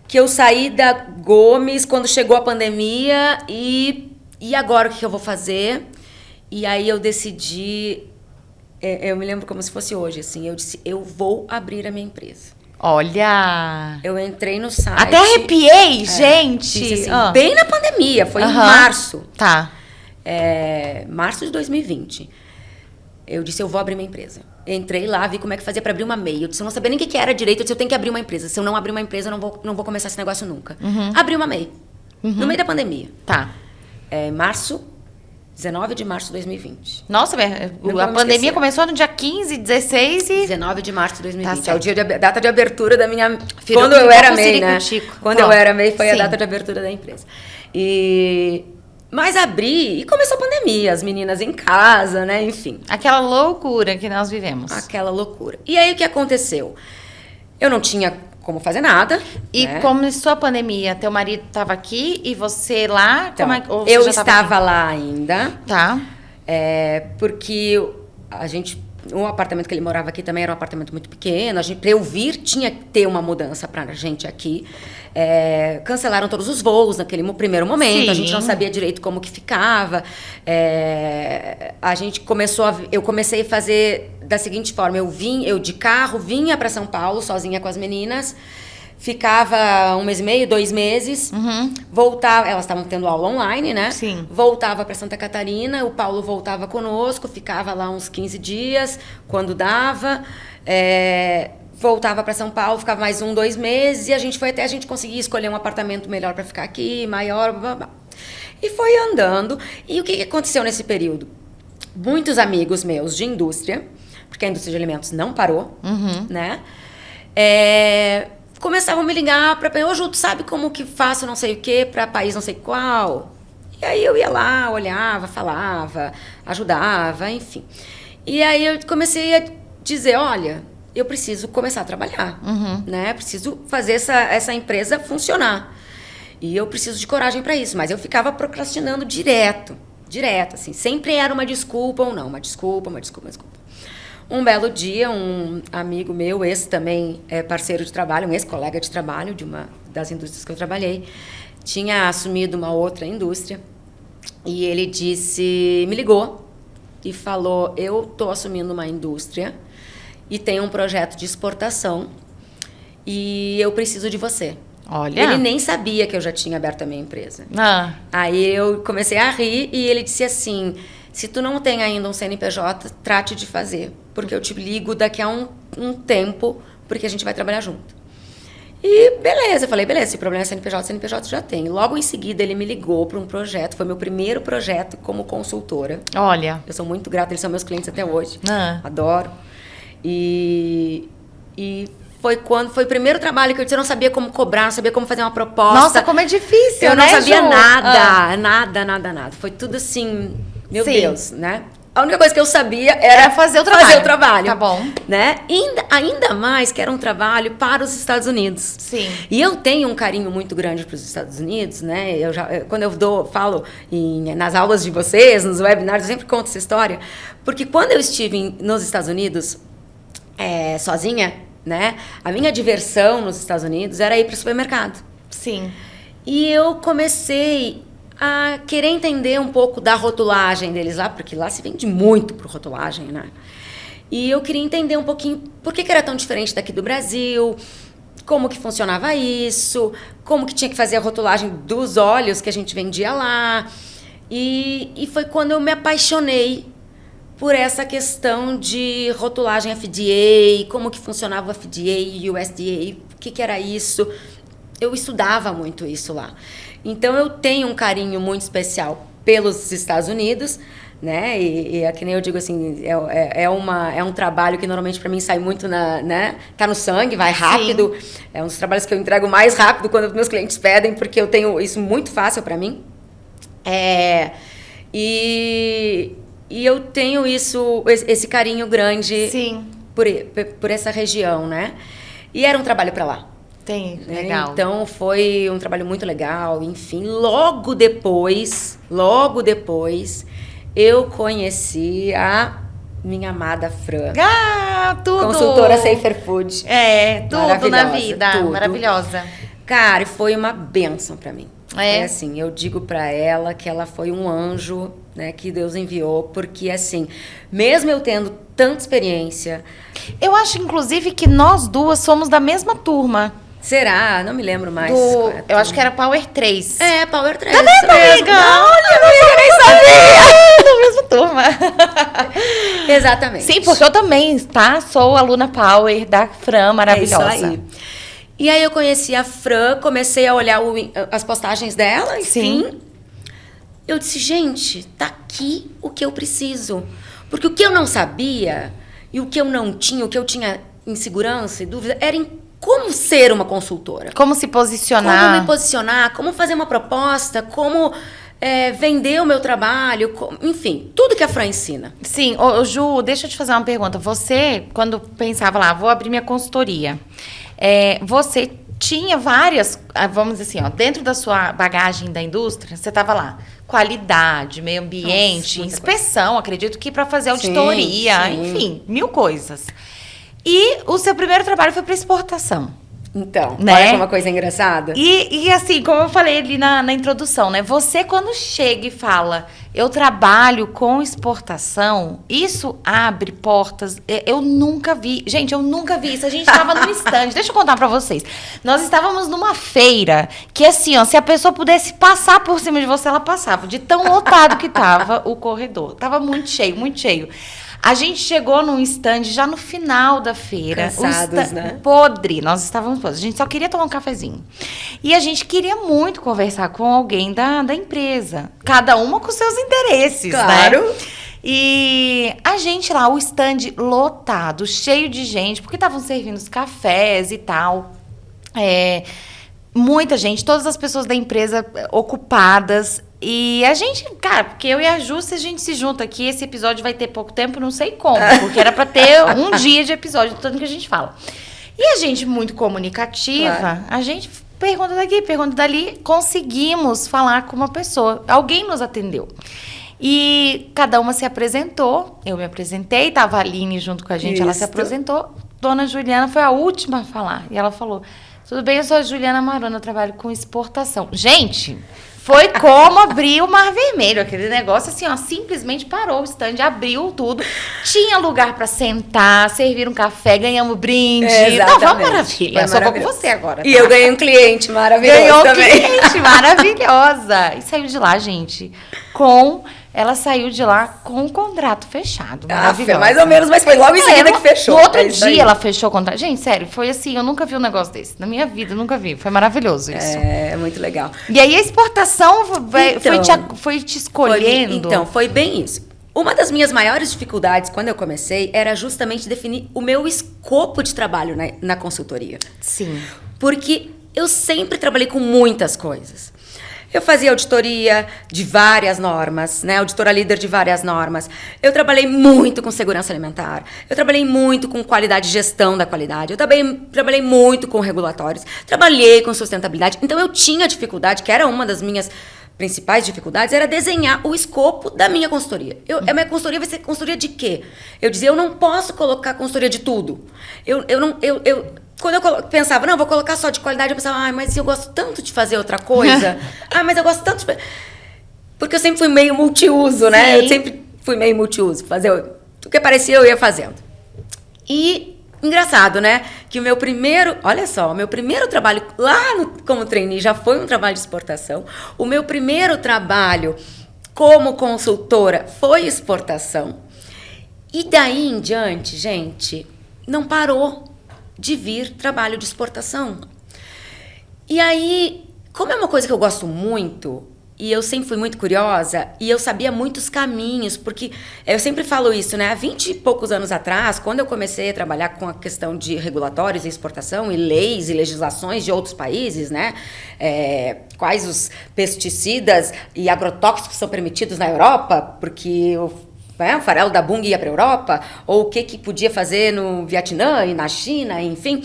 que eu saí da Gomes quando chegou a pandemia e agora o que eu vou fazer? E aí eu decidi, eu me lembro como se fosse hoje, assim, eu disse, eu vou abrir a minha empresa. Olha! Eu entrei no site... Até arrepiei, gente! Disse assim, bem na pandemia, foi em março. Tá. Março de 2020. Eu disse, eu vou abrir minha empresa. Entrei lá, vi como é que fazia para abrir uma MEI. Eu disse, eu não sabia nem o que era direito, eu disse, eu tenho que abrir uma empresa. Se eu não abrir uma empresa, eu não vou começar esse negócio nunca. Abri uma MEI, no meio da pandemia. Tá. 19 de março de 2020. Nossa, a pandemia começou no dia 15, 16 e... 19 de março de 2020. Tá, é o dia data de abertura da minha... Filho, quando eu era MEI, né? Quando eu era MEI, foi Sim. a data de abertura da empresa. Mas abri e começou a pandemia, as meninas em casa, né? Enfim. Aquela loucura que nós vivemos. Aquela loucura. E aí, o que aconteceu? Eu não tinha como fazer nada. E né? começou a pandemia, teu marido estava aqui e você lá? Então, ou você eu já estava lá ainda. Tá. Porque o apartamento que ele morava aqui também era um apartamento muito pequeno. Para eu vir, tinha que ter uma mudança para a gente aqui. Cancelaram todos os voos naquele primeiro momento. Sim. A gente não sabia direito como que ficava. Eu comecei a fazer da seguinte forma. Eu de carro vinha para São Paulo sozinha com as meninas. Ficava 1 mês e meio, 2 meses. Voltava, elas estavam tendo aula online, né? Sim. Voltava para Santa Catarina, o Paulo voltava conosco, ficava lá uns 15 dias, quando dava. Voltava para São Paulo, ficava mais 1, 2 meses, e a gente foi até a gente conseguir escolher um apartamento melhor para ficar aqui, maior, blá, blá, blá. E foi andando. E o que aconteceu nesse período? Muitos amigos meus de indústria, porque a indústria de alimentos não parou, né? Começavam a me ligar para ô Ju, tu sabe como que faço não sei o quê para país não sei qual? E aí eu ia lá, olhava, falava, ajudava, enfim. E aí eu comecei a dizer, olha, eu preciso começar a trabalhar, né? Preciso fazer essa empresa funcionar. E eu preciso de coragem para isso. Mas eu ficava procrastinando direto, assim. Sempre era uma desculpa ou não, uma desculpa. Um belo dia, um amigo meu, esse também parceiro de trabalho, um ex-colega de trabalho de uma das indústrias que eu trabalhei, tinha assumido uma outra indústria e ele me ligou e falou, eu estou assumindo uma indústria e tenho um projeto de exportação e eu preciso de você. Olha. Ele nem sabia que eu já tinha aberto a minha empresa. Aí eu comecei a rir e ele disse assim, se tu não tem ainda um CNPJ, trate de fazer, porque eu te ligo daqui a um tempo, porque a gente vai trabalhar junto. E beleza, eu falei, beleza, se o problema é CNPJ já tem. Logo em seguida ele me ligou para um projeto, foi meu primeiro projeto como consultora. Olha. Eu sou muito grata, eles são meus clientes até hoje, adoro. E foi o primeiro trabalho que eu disse, eu não sabia como cobrar, não sabia como fazer uma proposta. Nossa, como é difícil, eu né, não sabia Ju? nada. Foi tudo assim, meu Deus, né? A única coisa que eu sabia era fazer o trabalho. Tá bom. Né? Ainda mais que era um trabalho para os Estados Unidos. Sim. E eu tenho um carinho muito grande para os Estados Unidos, né? Quando eu falo nas aulas de vocês, nos webinars, eu sempre conto essa história. Porque quando eu estive nos Estados Unidos, sozinha, né? A minha diversão nos Estados Unidos era ir para o supermercado. Sim. E eu comecei a querer entender um pouco da rotulagem deles lá, porque lá se vende muito por rotulagem, né? E eu queria entender um pouquinho por que era tão diferente daqui do Brasil, como que funcionava isso, como que tinha que fazer a rotulagem dos óleos que a gente vendia lá. E foi quando eu me apaixonei por essa questão de rotulagem FDA, como que funcionava o FDA e o USDA, o que era isso. Eu estudava muito isso lá. Então, eu tenho um carinho muito especial pelos Estados Unidos, né? E é que nem eu digo assim, é um trabalho que normalmente para mim sai muito né? Tá no sangue, vai rápido. Sim. É um dos trabalhos que eu entrego mais rápido quando meus clientes pedem, porque eu tenho isso muito fácil para mim. E eu tenho esse carinho grande. Sim. Por essa região, né? E era um trabalho para lá. Legal. Então, foi um trabalho muito legal. Enfim, logo depois, eu conheci a minha amada Fran. Tudo! Consultora Safer Food. Tudo na vida. Tudo. Maravilhosa. Cara, foi uma bênção para mim. Foi assim, eu digo para ela que ela foi um anjo, né, que Deus enviou, porque assim, mesmo eu tendo tanta experiência... Eu acho, inclusive, que nós duas somos da mesma turma. Será? Não me lembro mais. Eu acho que era Power 3. Power 3. Tá vendo, amiga? Olha, eu nem sabia. Da mesma turma. Exatamente. Sim, porque eu também, tá? Sou aluna Power da Fran, maravilhosa. Isso aí. E aí eu conheci a Fran, comecei a olhar as postagens dela, enfim. Sim. Eu disse, gente, tá aqui o que eu preciso. Porque o que eu não sabia e o que eu não tinha, o que eu tinha insegurança e dúvida, era em como ser uma consultora. Como se posicionar. Como me posicionar, como fazer uma proposta, como vender o meu trabalho, enfim, tudo que a Fran ensina. Sim. Ju, deixa eu te fazer uma pergunta. Você, quando pensava lá, vou abrir minha consultoria, você tinha várias, vamos dizer assim, dentro da sua bagagem da indústria, você estava lá, qualidade, meio ambiente, inspeção, acredito que para fazer auditoria, sim. Enfim, 1000 coisas. E o seu primeiro trabalho foi para exportação. Então, né? Olha que uma coisa engraçada. E assim, como eu falei ali na introdução, né? Você quando chega e fala, eu trabalho com exportação, isso abre portas. Eu nunca vi. Gente, eu nunca vi isso. A gente estava no stand. Deixa eu contar pra vocês. Nós estávamos numa feira que assim, ó, se a pessoa pudesse passar por cima de você, ela passava. De tão lotado que tava o corredor. Tava muito cheio, muito cheio. A gente chegou num stand já no final da feira. Cansados, né? Podre. Nós estávamos podres. A gente só queria tomar um cafezinho. E a gente queria muito conversar com alguém da empresa. Cada uma com seus interesses, claro. Né? E a gente lá, o stand lotado, cheio de gente, porque estavam servindo os cafés e tal. Muita gente, todas as pessoas da empresa ocupadas. E a gente, cara, porque eu e a Ju, se a gente se junta aqui, esse episódio vai ter pouco tempo, não sei como, porque era pra ter um dia de episódio, de tanto que a gente fala. E a gente, muito comunicativa, claro. A gente pergunta daqui, pergunta dali, conseguimos falar com uma pessoa. Alguém nos atendeu. E cada uma se apresentou, eu me apresentei, tava a Aline junto com a gente, ela se apresentou. Dona Juliana foi a última a falar. E ela falou, tudo bem, eu sou a Juliana Marona, eu trabalho com exportação. Gente... Foi como abrir o Mar Vermelho, aquele negócio assim, ó, simplesmente parou o stand, abriu tudo, tinha lugar para sentar, servir um café, ganhamos brinde. Não, foi uma maravilha, eu só vou com você agora. Tá? E eu ganhei um cliente maravilhoso Ganhou também. Ganhou um cliente maravilhosa. E saiu de lá, gente, ela saiu de lá com um contrato fechado. Maravilhoso. Mais ou menos, mas foi logo em seguida que fechou. No outro dia ela fechou o contrato. Gente, sério, foi assim, eu nunca vi um negócio desse. Na minha vida, eu nunca vi. Foi maravilhoso isso. É muito legal. E aí a exportação foi te escolhendo? Foi bem isso. Uma das minhas maiores dificuldades quando eu comecei era justamente definir o meu escopo de trabalho na consultoria. Sim. Porque eu sempre trabalhei com muitas coisas. Eu fazia auditoria de várias normas, né? Auditora líder de várias normas. Eu trabalhei muito com segurança alimentar. Eu trabalhei muito com qualidade, gestão da qualidade. Eu trabalhei muito com regulatórios. Trabalhei com sustentabilidade. Então, eu tinha dificuldade, que era uma das minhas principais dificuldades, era desenhar o escopo da minha consultoria. A minha consultoria vai ser consultoria de quê? Eu dizia, eu não posso colocar consultoria de tudo. Quando eu pensava, não, vou colocar só de qualidade, eu pensava, mas eu gosto tanto de fazer outra coisa. Mas eu gosto tanto de... Porque eu sempre fui meio multiuso, né? Sim. Eu sempre fui meio multiuso. O que parecia, eu ia fazendo. E, engraçado, né? Que o meu primeiro trabalho lá como trainee já foi um trabalho de exportação. O meu primeiro trabalho como consultora foi exportação. E daí em diante, gente, não parou de vir trabalho de exportação. E aí, como é uma coisa que eu gosto muito, E eu sempre fui muito curiosa e eu sabia muitos caminhos, porque eu sempre falo isso, né? Há 20 e poucos anos atrás, quando eu comecei a trabalhar com a questão de regulatórios e exportação e leis e legislações de outros países, né? Quais os pesticidas e agrotóxicos são permitidos na Europa, porque o farelo da Bunge ia para a Europa, ou o que podia fazer no Vietnã e na China, enfim.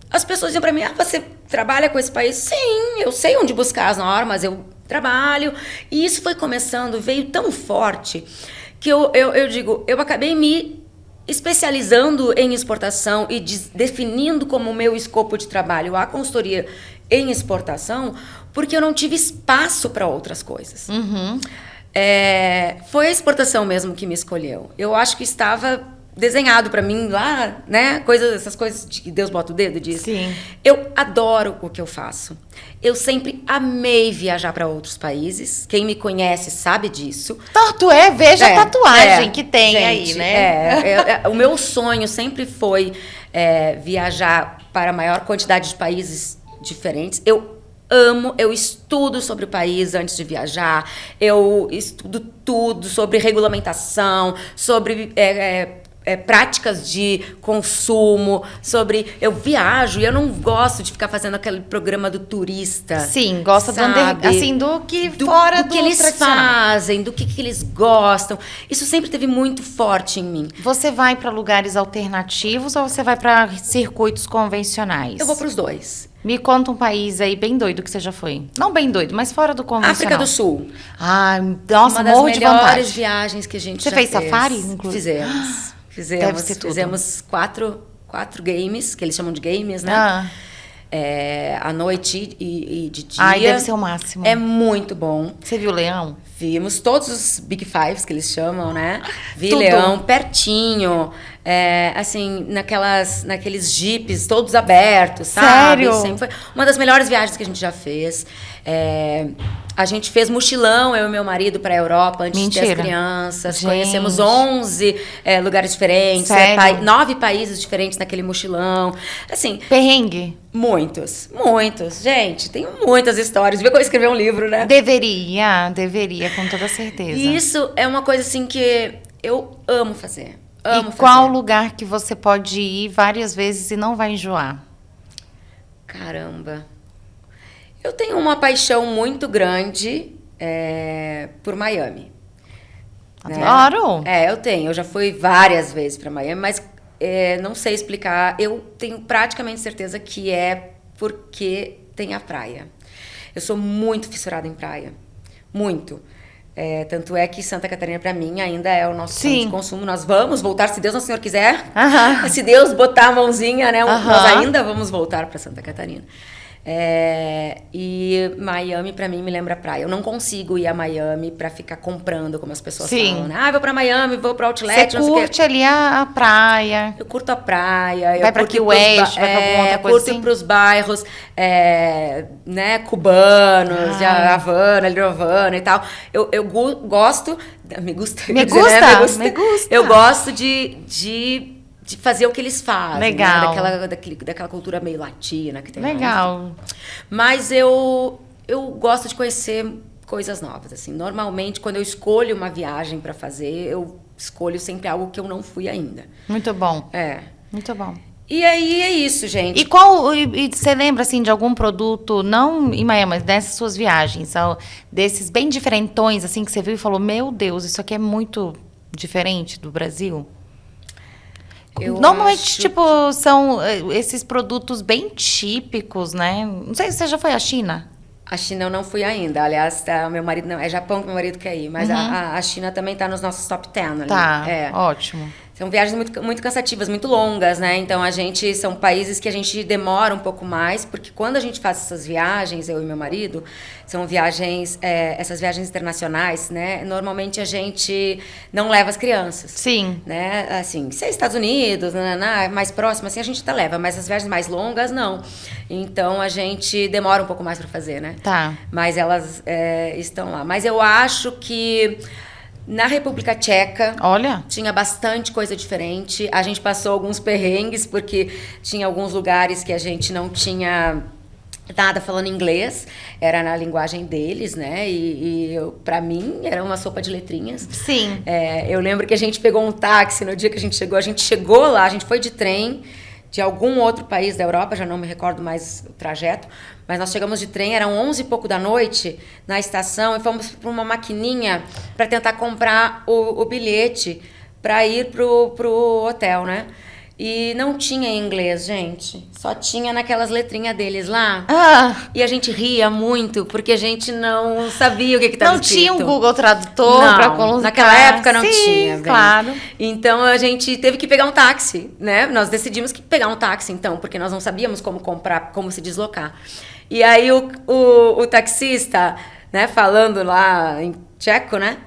As pessoas diziam para mim, você trabalha com esse país? Sim, eu sei onde buscar as normas, eu trabalho. E isso foi começando, veio tão forte, que eu digo, eu acabei me especializando em exportação e definindo como meu escopo de trabalho a consultoria em exportação, porque eu não tive espaço para outras coisas. Uhum. Foi a exportação mesmo que me escolheu. Eu acho que estava desenhado para mim lá, né? Essas coisas de que Deus bota o dedo disso. Sim. Eu adoro o que eu faço. Eu sempre amei viajar para outros países. Quem me conhece sabe disso. Tanto veja a tatuagem que tem, gente, aí, né? O meu sonho sempre foi viajar para a maior quantidade de países diferentes. Eu estudo sobre o país antes de viajar, eu estudo tudo sobre regulamentação, sobre práticas de consumo, eu viajo e eu não gosto de ficar fazendo aquele programa do turista. Sim, gosta do que fora do que eles fazem, do que eles gostam. Isso sempre teve muito forte em mim. Você vai para lugares alternativos ou você vai para circuitos convencionais? Eu vou para os dois. Me conta um país aí bem doido que você já foi. Não bem doido, mas fora do convencional. África do Sul. Ah, nossa, morro de vontade. Uma das melhores viagens que a gente já fez. Você fez safari, inclusive? Fizemos. Deve ser tudo. Fizemos quatro games, que eles chamam de games, né? À noite e de dia. Ai, deve ser o máximo. É muito bom. Você viu o leão? Vimos todos os Big Fives, que eles chamam, né? Vi tudo. leão pertinho, assim, naqueles jipes todos abertos, sabe? Sério? Sempre foi uma das melhores viagens que a gente já fez. A gente fez mochilão, eu e meu marido, para a Europa antes de ter as crianças. Gente. Conhecemos 11 lugares diferentes, 9 países diferentes naquele mochilão. Assim, perrengue? Muitos. Gente, tenho muitas histórias. Vê que eu escrevi um livro, né? Deveria, com toda certeza. E isso é uma coisa assim que eu amo fazer. Qual lugar que você pode ir várias vezes e não vai enjoar? Caramba. Eu tenho uma paixão muito grande por Miami. Adoro! Né? Eu tenho. Eu já fui várias vezes para Miami, mas não sei explicar. Eu tenho praticamente certeza que é porque tem a praia. Eu sou muito fissurada em praia. Muito. Tanto é que Santa Catarina, para mim, ainda é o nosso centro de consumo. Nós vamos voltar, se Deus, nosso Senhor quiser. Se Deus botar a mãozinha, né? Nós ainda vamos voltar para Santa Catarina. E Miami, pra mim, me lembra praia. Eu não consigo ir a Miami pra ficar comprando, como as pessoas falam, né? Vou pra Miami, vou pra Outlet. Você curte ali a praia. Eu curto a praia. Vai pra Key West, vai pra alguma outra coisa assim? Curto pros bairros, né, cubanos, de Havana, Little Havana e tal. Eu gosto... Me gusta. Eu gosto de fazer o que eles fazem. Legal. Né? Daquela cultura meio latina que tem. Legal. Lá. Mas eu gosto de conhecer coisas novas. Assim. Normalmente, quando eu escolho uma viagem para fazer, eu escolho sempre algo que eu não fui ainda. Muito bom. Muito bom. E aí é isso, gente. E você lembra, assim, de algum produto, não em Miami, mas dessas suas viagens, desses bem diferentões, assim, que você viu e falou, meu Deus, isso aqui é muito diferente do Brasil? Normalmente, são esses produtos bem típicos, né? Não sei se você já foi à China. A China eu não fui ainda. Aliás, meu marido não. É Japão que meu marido quer ir. Mas a China também está nos nossos top 10 ali. Tá, ótimo. São viagens muito, muito cansativas, muito longas, né? Então, são países que a gente demora um pouco mais, porque quando a gente faz essas viagens, eu e meu marido, são viagens, essas viagens internacionais, né? Normalmente a gente não leva as crianças. Sim. Né? Assim, se é Estados Unidos, mais próximo, assim, a gente até leva, mas as viagens mais longas, não. Então, a gente demora um pouco mais para fazer, né? Tá. Mas elas estão lá. Mas eu acho que na República Tcheca, tinha bastante coisa diferente. A gente passou alguns perrengues, porque tinha alguns lugares que a gente não tinha nada falando inglês, era na linguagem deles, né? E pra mim era uma sopa de letrinhas. Sim. Eu lembro que a gente pegou um táxi no dia que a gente chegou lá, a gente foi de trem de algum outro país da Europa, já não me recordo mais o trajeto, mas nós chegamos de trem, eram 11 e pouco da noite na estação e fomos para uma maquininha para tentar comprar o bilhete para ir pro hotel, né? E não tinha em inglês, gente. Só tinha naquelas letrinhas deles lá. E a gente ria muito, porque a gente não sabia o que estava escrito. Não tinha um Google Tradutor para colocar. Naquela época não Sim, tinha. Claro. Então a gente teve que pegar um táxi, né? Nós decidimos que pegar um táxi, então, porque nós não sabíamos como comprar, como se deslocar. E aí o taxista, né, falando lá em tcheco, né?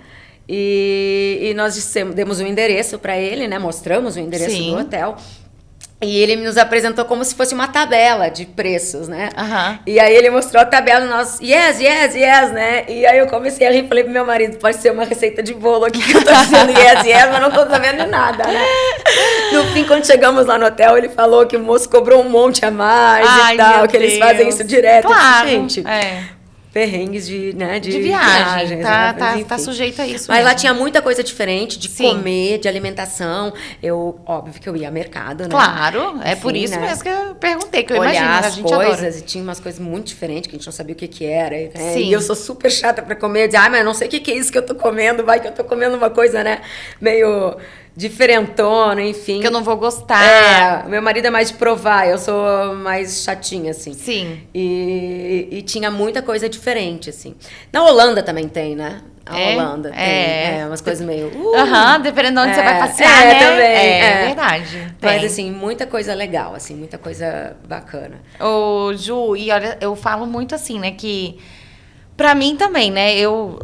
E nós demos o endereço para ele, né? Mostramos o endereço Sim. do hotel. E ele nos apresentou como se fosse uma tabela de preços, né? E aí ele mostrou a tabela e nós, yes, né? E aí eu comecei a rir e falei pro meu marido, pode ser uma receita de bolo aqui que eu tô dizendo yes, mas não tô sabendo de nada, né? No fim, quando chegamos lá no hotel, ele falou que o moço cobrou um monte a mais e tal, que eles fazem isso direto. Claro, gente, perrengues de viagem. Né? Tá sujeito a isso. Mas mesmo. lá tinha muita coisa diferente de comer, de alimentação. Óbvio que eu ia ao mercado, né? Claro, é Enfim, por isso né? mesmo que eu perguntei, que eu olhar imagino, as a gente coisas, adora. e tinha umas coisas muito diferentes que a gente não sabia o que era. Né? Sim. E eu sou super chata pra comer. Eu dizia, mas eu não sei o que é isso que eu tô comendo. Vai que eu tô comendo uma coisa, né? Meio diferentona, enfim. Que eu não vou gostar. Meu marido é mais de provar, eu sou mais chatinha, assim. Sim. E tinha muita coisa diferente, assim. Na Holanda também tem, né? Holanda tem umas coisas meio... dependendo de onde você vai passear, né? Também. É verdade. Mas, assim, muita coisa legal, assim, muita coisa bacana. Ô, Ju, e olha, eu falo muito assim, né, que... Pra mim também, né? Eu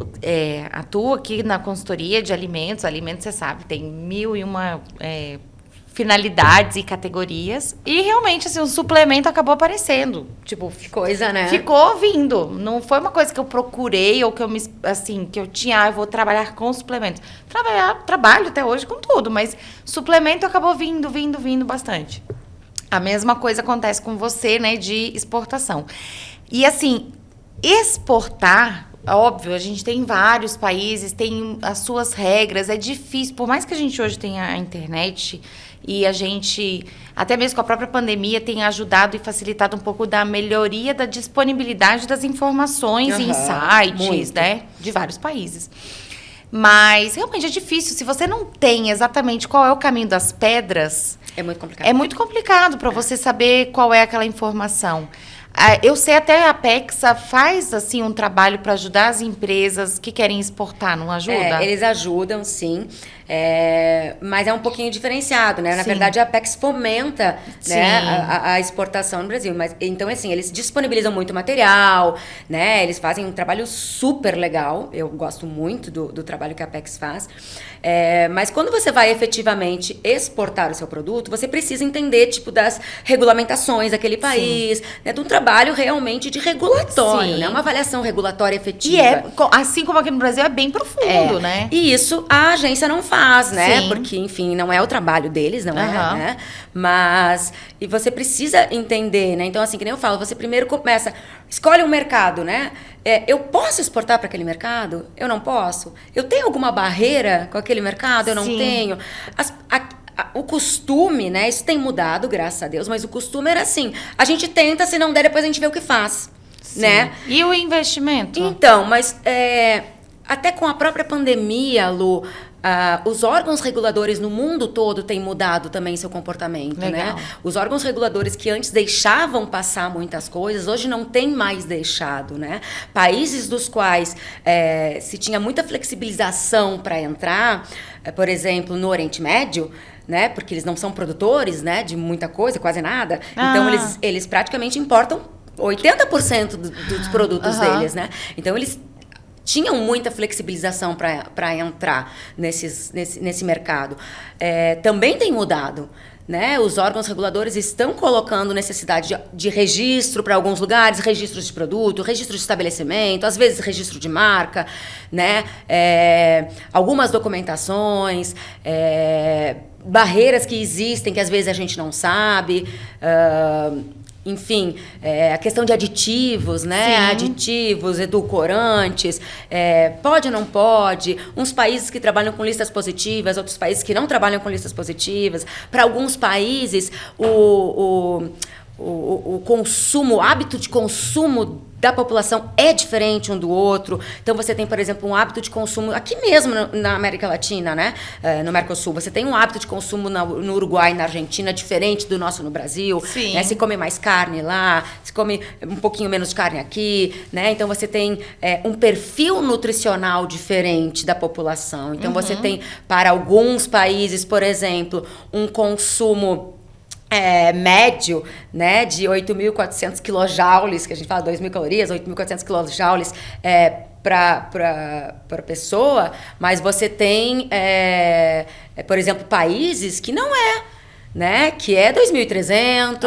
atuo aqui na consultoria de alimentos. Alimentos, você sabe, tem 1001 finalidades e categorias. E realmente, assim, o suplemento acabou aparecendo. Tipo, coisa, né? Ficou vindo. Não foi uma coisa que eu procurei ou que eu que eu tinha, eu vou trabalhar com suplementos. Trabalho até hoje com tudo, mas suplemento acabou vindo bastante. A mesma coisa acontece com você, né, de exportação. E assim, exportar, óbvio, a gente tem vários países, tem as suas regras, é difícil, por mais que a gente hoje tenha a internet e a gente, até mesmo com a própria pandemia, tenha ajudado e facilitado um pouco da melhoria da disponibilidade das informações em sites, né, de vários países. Mas realmente é difícil, se você não tem exatamente qual é o caminho das pedras, é muito complicado. É muito complicado para você saber qual é aquela informação. Eu sei até a Apexa faz assim um trabalho para ajudar as empresas que querem exportar, não ajuda? Eles ajudam, sim. Mas é um pouquinho diferenciado, né? Na Sim. verdade, a Apex fomenta, né, a exportação no Brasil. Mas, então, assim, eles disponibilizam muito material, né? Eles fazem um trabalho super legal. Eu gosto muito do trabalho que a Apex faz. Mas quando você vai efetivamente exportar o seu produto, você precisa entender, tipo, das regulamentações daquele país, né? De um trabalho realmente de regulatório, né? Uma avaliação regulatória efetiva. E assim como aqui no Brasil, é bem profundo, né? E isso a agência não faz, né? Sim. Porque, enfim, não é o trabalho deles, não é, né? Mas, e você precisa entender, né? Então, assim, que nem eu falo, você primeiro começa, escolhe um mercado, né? Eu posso exportar para aquele mercado? Eu não posso? Eu tenho alguma barreira com aquele mercado? Eu não tenho? O costume, né? Isso tem mudado, graças a Deus, mas o costume era assim, a gente tenta, se não der, depois a gente vê o que faz, né? E o investimento? Então, mas até com a própria pandemia, Lu, os órgãos reguladores no mundo todo têm mudado também seu comportamento, né? Os órgãos reguladores que antes deixavam passar muitas coisas, hoje não têm mais deixado, né? Países dos quais se tinha muita flexibilização para entrar, por exemplo, no Oriente Médio, né? Porque eles não são produtores, né, de muita coisa, quase nada. Então, eles praticamente importam 80% dos produtos deles, né? Então, eles tinham muita flexibilização para entrar nesse mercado. Também tem mudado, né? Os órgãos reguladores estão colocando necessidade de registro para alguns lugares, registros de produto, registro de estabelecimento, às vezes registro de marca, né? Algumas documentações, barreiras que existem que às vezes a gente não sabe. enfim, a questão de aditivos, né? Sim. Aditivos, edulcorantes, pode ou não pode, uns países que trabalham com listas positivas, outros países que não trabalham com listas positivas. Para alguns países, o consumo, o hábito de consumo da população é diferente um do outro. Então, você tem, por exemplo, um hábito de consumo aqui mesmo na América Latina, né? No Mercosul. Você tem um hábito de consumo no Uruguai e na Argentina diferente do nosso no Brasil. Sim. Né? Se come mais carne lá, se come um pouquinho menos de carne aqui, né? Então, você tem um perfil nutricional diferente da população. Então, você tem, para alguns países, por exemplo, um consumo médio, né, de 8.400 quilojoules, que a gente fala 2.000 calorias, 8.400 quilojoules para pessoa, mas você tem, por exemplo, países que não né? Que é 2.300.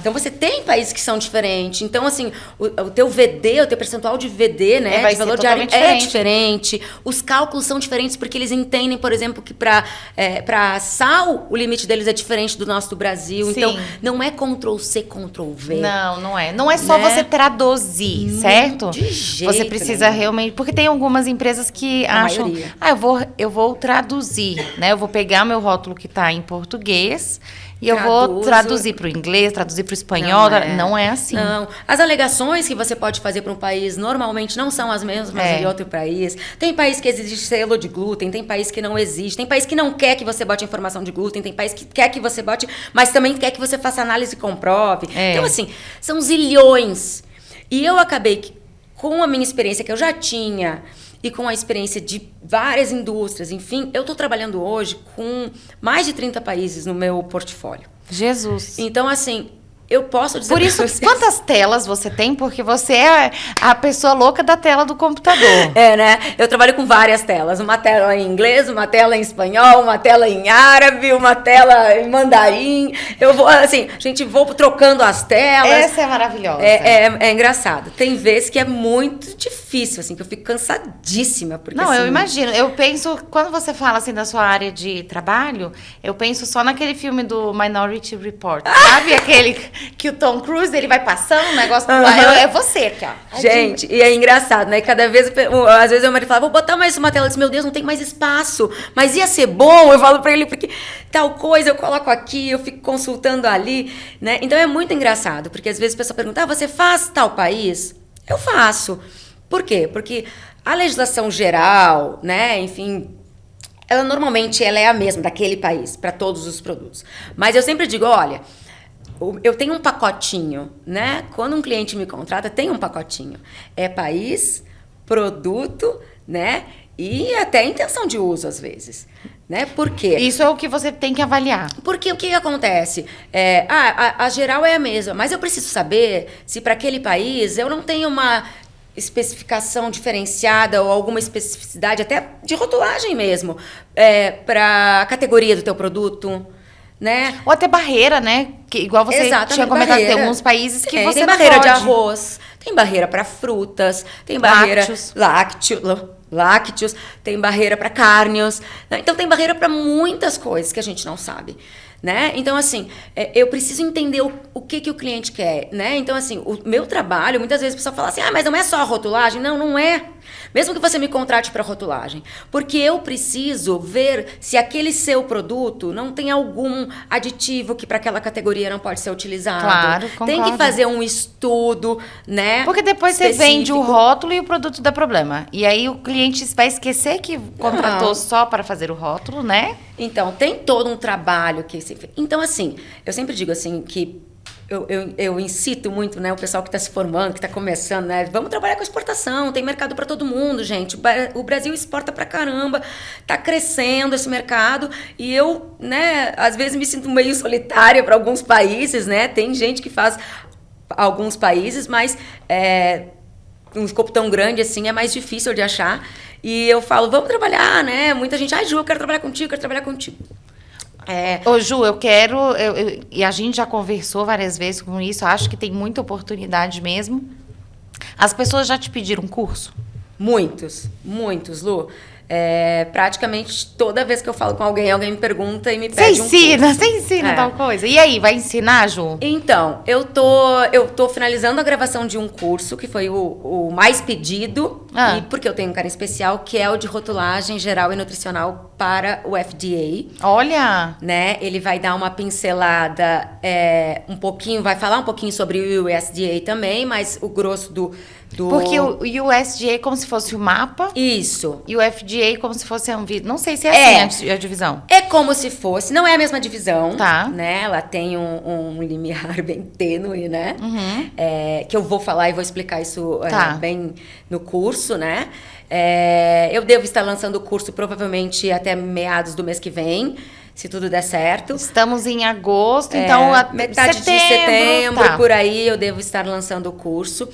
Então, você tem países que são diferentes. Então, assim, o teu VD, o teu percentual de VD, né? Vai de valor diário é diferente. Os cálculos são diferentes porque eles entendem, por exemplo, que para sal, o limite deles é diferente do nosso do Brasil. Sim. Então, não é Ctrl+C, Ctrl+V. Não é. Não é só você traduzir, certo? De jeito Você precisa realmente... Porque tem algumas empresas que acham... maioria. Eu vou traduzir, né? Eu vou pegar meu rótulo que está em português... E eu vou traduzir para o inglês, traduzir para o espanhol. Não é assim. Não. As alegações que você pode fazer para um país normalmente não são as mesmas de outro país. Tem país que exige selo de glúten, tem país que não exige, tem país que não quer que você bote informação de glúten, tem país que quer que você bote, mas também quer que você faça análise e comprove. Então, assim, são zilhões. E eu acabei que, com a minha experiência que eu já tinha... E com a experiência de várias indústrias, enfim, eu estou trabalhando hoje com mais de 30 países no meu portfólio. Jesus. Então, assim, eu posso dizer... Por isso, quantas telas você tem? Porque você é a pessoa louca da tela do computador. Né? Eu trabalho com várias telas. Uma tela em inglês, uma tela em espanhol, uma tela em árabe, uma tela em mandarim. Eu vou, assim, a gente vou trocando as telas. Essa é maravilhosa. É engraçado. Tem vezes que é muito difícil, assim, que eu fico cansadíssima. Porque, não, assim, eu imagino. Eu penso, quando você fala, assim, da sua área de trabalho, eu penso só naquele filme do Minority Report. Sabe? Aquele... Que o Tom Cruise, ele vai passando o negócio por lá. É você aqui, ó. Gente, e é engraçado, né? Cada vez, às vezes, meu marido fala, vou botar mais uma tela. Eu disse, meu Deus, não tem mais espaço. Mas ia ser bom, eu falo pra ele, porque tal coisa eu coloco aqui, eu fico consultando ali, né? Então, é muito engraçado, porque às vezes a pessoa pergunta, você faz tal país? Eu faço. Por quê? Porque a legislação geral, né, enfim... Ela normalmente é a mesma daquele país, para todos os produtos. Mas eu sempre digo, olha... Eu tenho um pacotinho, né? Quando um cliente me contrata, tem um pacotinho. É país, produto, né? E até intenção de uso, às vezes. Né? Por quê? Isso é o que você tem que avaliar. Porque o que acontece? A geral é a mesma, mas eu preciso saber se para aquele país eu não tenho uma especificação diferenciada ou alguma especificidade, até de rotulagem mesmo, para a categoria do teu produto. Né? Ou até barreira, né? Que, igual você tinha comentado, tem alguns países que você tem não barreira pode. de arroz, tem barreira para frutas, tem barreira lácteos, tem barreira para carnes. Né? Então, tem barreira para muitas coisas que a gente não sabe. Né? Então, assim, eu preciso entender o que o cliente quer. Né? Então, assim, o meu trabalho, muitas vezes a pessoa fala assim, mas não é só a rotulagem. Não, não é. Mesmo que você me contrate para rotulagem. Porque eu preciso ver se aquele seu produto não tem algum aditivo que para aquela categoria não pode ser utilizado. Claro, concordo. Tem que fazer um estudo, né? Porque depois específico. Você vende o rótulo e o produto dá problema. E aí o cliente vai esquecer que contratou só para fazer o rótulo, né? Então, tem todo um trabalho que se fez. Então, assim, eu sempre digo assim que eu incito muito, né, o pessoal que está se formando, que está começando, né? Vamos trabalhar com exportação, tem mercado para todo mundo, gente. O Brasil exporta pra caramba, tá crescendo esse mercado e eu, né, às vezes me sinto meio solitária para alguns países, né? Tem gente que faz alguns países, mas um escopo tão grande assim é mais difícil de achar. E eu falo, vamos trabalhar, né? Muita gente, Ju, eu quero trabalhar contigo, quero trabalhar contigo. Ô, Ju, eu quero... e a gente já conversou várias vezes com isso, acho que tem muita oportunidade mesmo. As pessoas já te pediram curso? Muitos, Lu. Praticamente toda vez que eu falo com alguém me pergunta e me pede Você ensina tal coisa. E aí, vai ensinar, Ju? Então, eu tô finalizando a gravação de um curso, que foi o mais pedido, e porque eu tenho um carinho especial, que é o de rotulagem geral e nutricional para o FDA. Olha! Né? Ele vai dar uma pincelada, vai falar um pouquinho sobre o USDA também, mas o grosso do... Porque o USDA é como se fosse o mapa. Isso. E o FDA é como se fosse a Anvisa. Não sei se é assim a divisão. É como se fosse. Não é a mesma divisão. Tá. Né? Ela tem um limiar bem tênue, né? Uhum. Que eu vou falar e vou explicar isso bem no curso, né? Eu devo estar lançando o curso provavelmente até meados do mês que vem, se tudo der certo. Estamos em agosto, então metade de setembro, por aí eu devo estar lançando o curso.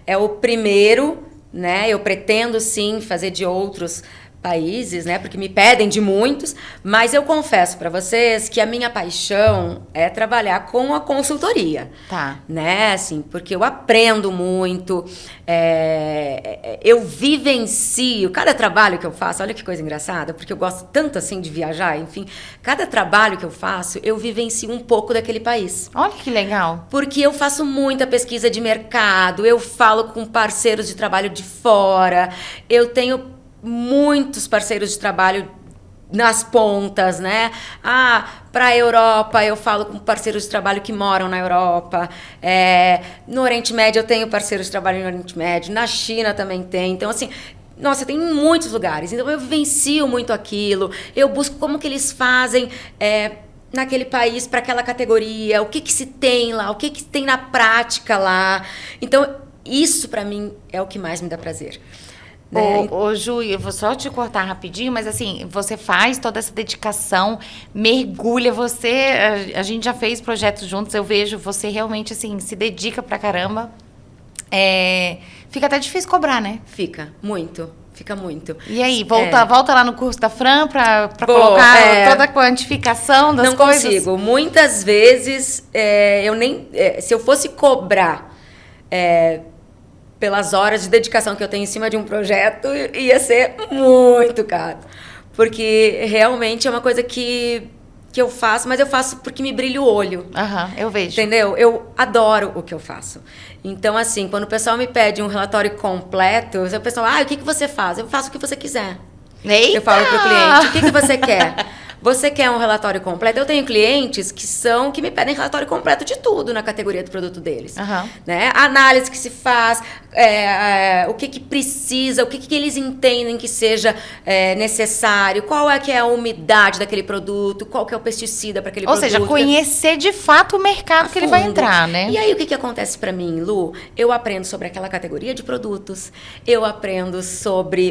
É o primeiro, né? Eu pretendo sim fazer de outros países, né? Porque me pedem de muitos, mas eu confesso para vocês que a minha paixão é trabalhar com a consultoria. Tá. Né? Assim, porque eu aprendo muito, eu vivencio cada trabalho que eu faço. Olha que coisa engraçada, porque eu gosto tanto assim de viajar, enfim, cada trabalho que eu faço, eu vivencio um pouco daquele país. Olha que legal. Porque eu faço muita pesquisa de mercado, eu falo com parceiros de trabalho de fora, eu tenho muitos parceiros de trabalho nas pontas, né? Para a Europa eu falo com parceiros de trabalho que moram na Europa. No Oriente Médio eu tenho parceiros de trabalho no Oriente Médio. Na China também tem. Então, assim, nossa, tem em muitos lugares. Então, eu vivencio muito aquilo. Eu busco como que eles fazem naquele país para aquela categoria. O que se tem lá? O que tem na prática lá? Então, isso para mim é o que mais me dá prazer. Né? Ô, Ju, eu vou só te cortar rapidinho, mas assim, você faz toda essa dedicação, mergulha, a gente já fez projetos juntos, eu vejo você realmente, assim, se dedica pra caramba. Fica até difícil cobrar, né? Fica muito. E aí, volta lá no curso da Fran pra colocar toda a quantificação das coisas? Não consigo. Muitas vezes, se eu fosse cobrar pelas horas de dedicação que eu tenho em cima de um projeto, ia ser muito caro. Porque realmente é uma coisa que eu faço, mas eu faço porque me brilha o olho. Eu vejo. Entendeu? Eu adoro o que eu faço. Então, assim, quando o pessoal me pede um relatório completo, o pessoal, o que você faz? Eu faço o que você quiser. Eita! Eu falo pro cliente, o que você quer? Você quer um relatório completo? Eu tenho clientes que me pedem relatório completo de tudo na categoria do produto deles. Né? A análise que se faz, o que precisa, o que eles entendem que seja necessário, qual é que é a umidade daquele produto, qual que é o pesticida para aquele produto. Ou seja, conhecer de fato o mercado que ele vai entrar, né? E aí, o que acontece para mim, Lu? Eu aprendo sobre aquela categoria de produtos, eu aprendo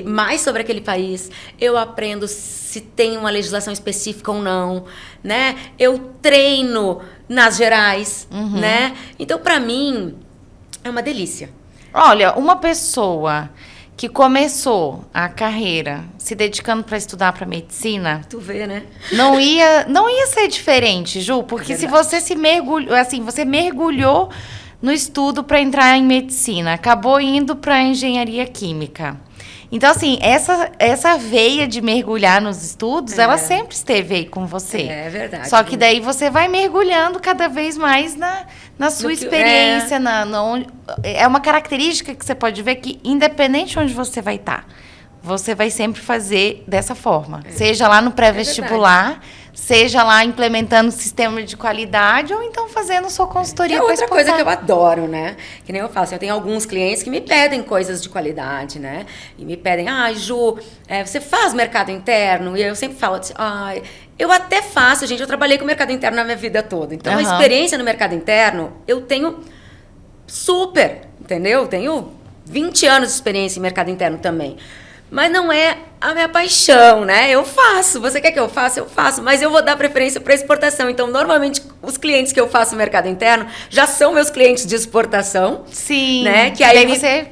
mais sobre aquele país, eu aprendo se tem uma legislação específica ou não, né? Eu treino nas gerais, né? Então, para mim, é uma delícia. Olha, uma pessoa que começou a carreira se dedicando para estudar para medicina, tu vê, né? Não ia ser diferente, Ju, porque se você você mergulhou no estudo para entrar em medicina, acabou indo para engenharia química. Então, assim, essa veia de mergulhar nos estudos, ela sempre esteve aí com você. É verdade. Só que daí você vai mergulhando cada vez mais na sua experiência. É uma característica que você pode ver que, independente de onde você vai estar, você vai sempre fazer dessa forma. Seja lá no pré-vestibular, seja lá implementando sistema de qualidade ou então fazendo sua consultoria. É outra coisa que eu adoro, né? Que nem eu faço. Eu tenho alguns clientes que me pedem coisas de qualidade, né? E me pedem, Ju, você faz mercado interno? E eu sempre falo assim, eu até faço, gente. Eu trabalhei com mercado interno na minha vida toda. Então, a experiência no mercado interno, eu tenho super, entendeu? Eu tenho 20 anos de experiência em mercado interno também. Mas não é a minha paixão, né? Eu faço. Você quer que eu faça? Eu faço. Mas eu vou dar preferência para exportação. Então, normalmente, os clientes que eu faço no mercado interno já são meus clientes de exportação. Sim. Né? Que aí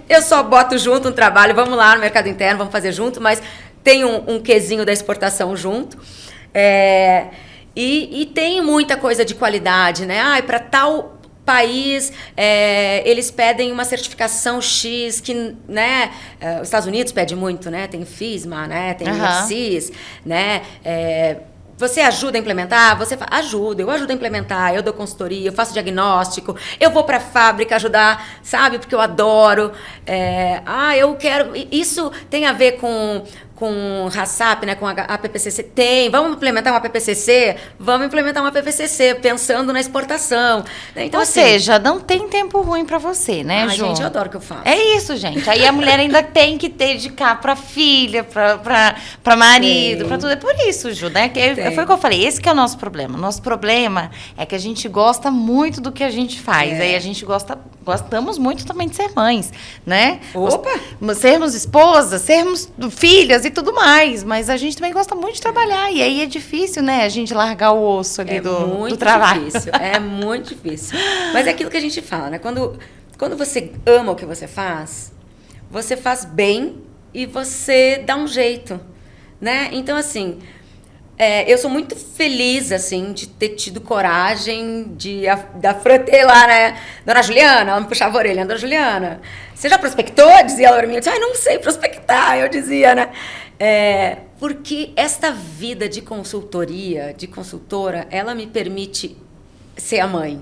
eu só boto junto um trabalho. Vamos lá no mercado interno, vamos fazer junto. Mas tem um quesinho da exportação junto. E tem muita coisa de qualidade, né? Para tal país, eles pedem uma certificação X, que, né, os Estados Unidos pedem muito, né, tem FISMA, né, tem ICIS, né, você ajuda a implementar? Eu ajudo a implementar, eu dou consultoria, eu faço diagnóstico, eu vou para a fábrica ajudar, sabe, porque eu adoro. Eu quero... Isso tem a ver com HACCP, né, com a APPCC? Tem. Vamos implementar uma APPCC? Vamos implementar uma APPCC, pensando na exportação. Então, Ou seja, não tem tempo ruim para você, né, Ju? Gente, eu adoro o que eu faço. É isso, gente. Aí a mulher ainda tem que dedicar para filha, para marido, para tudo. É por isso, Ju, né? Foi o que eu falei. Esse que é o nosso problema. Nosso problema é que a gente gosta muito do que a gente faz. Aí a gente gostamos muito também de ser mães, né? Opa! Sermos esposas, sermos filhas e tudo mais, mas a gente também gosta muito de trabalhar, e aí é difícil, né, a gente largar o osso ali do trabalho. É muito difícil. Mas é aquilo que a gente fala, né, quando você ama o que você faz bem e você dá um jeito, né, então assim, eu sou muito feliz, assim, de ter tido coragem da Frotê lá, né? Dona Juliana, ela me puxava a orelha. Dona Juliana, você já prospectou? Dizia ela pra mim. Eu disse, não sei prospectar, eu dizia, né? Porque esta vida de consultoria, de consultora, ela me permite ser a mãe.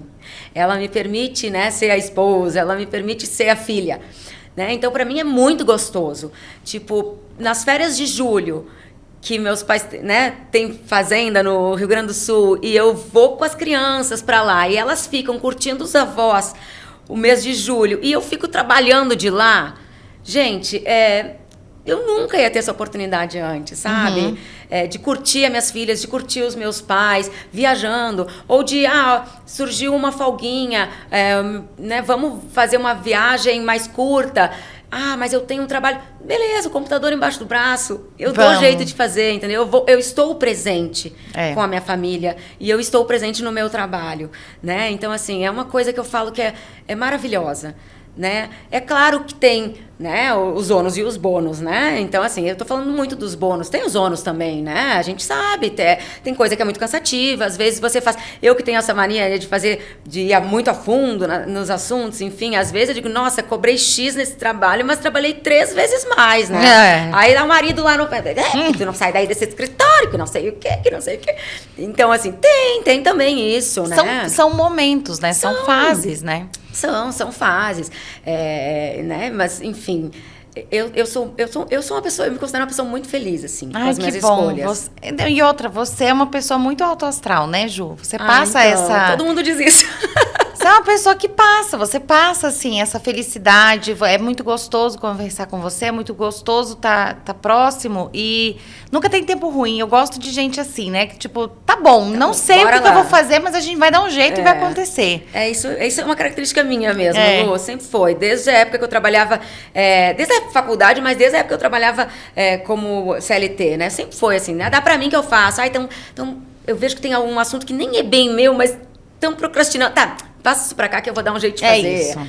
Ela me permite, né, ser a esposa, ela me permite ser a filha. Né? Então, para mim, é muito gostoso. Tipo, nas férias de julho, que meus pais, né, têm fazenda no Rio Grande do Sul, e eu vou com as crianças para lá, e elas ficam curtindo os avós o mês de julho, e eu fico trabalhando de lá. Gente, eu nunca ia ter essa oportunidade antes, sabe? De curtir as minhas filhas, de curtir os meus pais, viajando. Ou de, surgiu uma folguinha, né, vamos fazer uma viagem mais curta. Mas eu tenho um trabalho... Beleza, o computador embaixo do braço. Eu dou um jeito de fazer, entendeu? Eu estou presente com a minha família. E eu estou presente no meu trabalho, né? Então, assim, é uma coisa que eu falo que é maravilhosa, né? É claro que tem, né, os ônus e os bônus, né? Então, assim, eu tô falando muito dos bônus. Tem os ônus também, né? A gente sabe, tem coisa que é muito cansativa. Às vezes você faz... Eu que tenho essa mania de ir muito a fundo nos assuntos, enfim. Às vezes eu digo, nossa, cobrei X nesse trabalho, mas trabalhei 3 vezes mais, né? Aí dá o marido lá no... que tu não sai daí desse escritório, que não sei o quê, que não sei o quê. Então, assim, tem também isso, né? São momentos, né? São fases, né? São fases, né? Mas, enfim, eu sou uma pessoa, eu me considero uma pessoa muito feliz, assim, com as minhas escolhas. E outra, você é uma pessoa muito autoastral, né, Ju? Você passa essa... Todo mundo diz isso. Você é uma pessoa que você passa, assim, essa felicidade, é muito gostoso conversar com você, é muito gostoso tá próximo e nunca tem tempo ruim. Eu gosto de gente assim, né, que tipo, tá bom, não sei o que eu vou fazer, mas a gente vai dar um jeito e vai acontecer. Isso é uma característica minha mesmo, Lu, sempre foi, desde a época que eu trabalhava, desde a faculdade, mas desde a época que eu trabalhava como CLT, né, sempre foi assim, né, dá pra mim que eu faço, então eu vejo que tem algum assunto que nem é bem meu, mas estão procrastinando, passa isso pra cá que eu vou dar um jeito de fazer. É isso.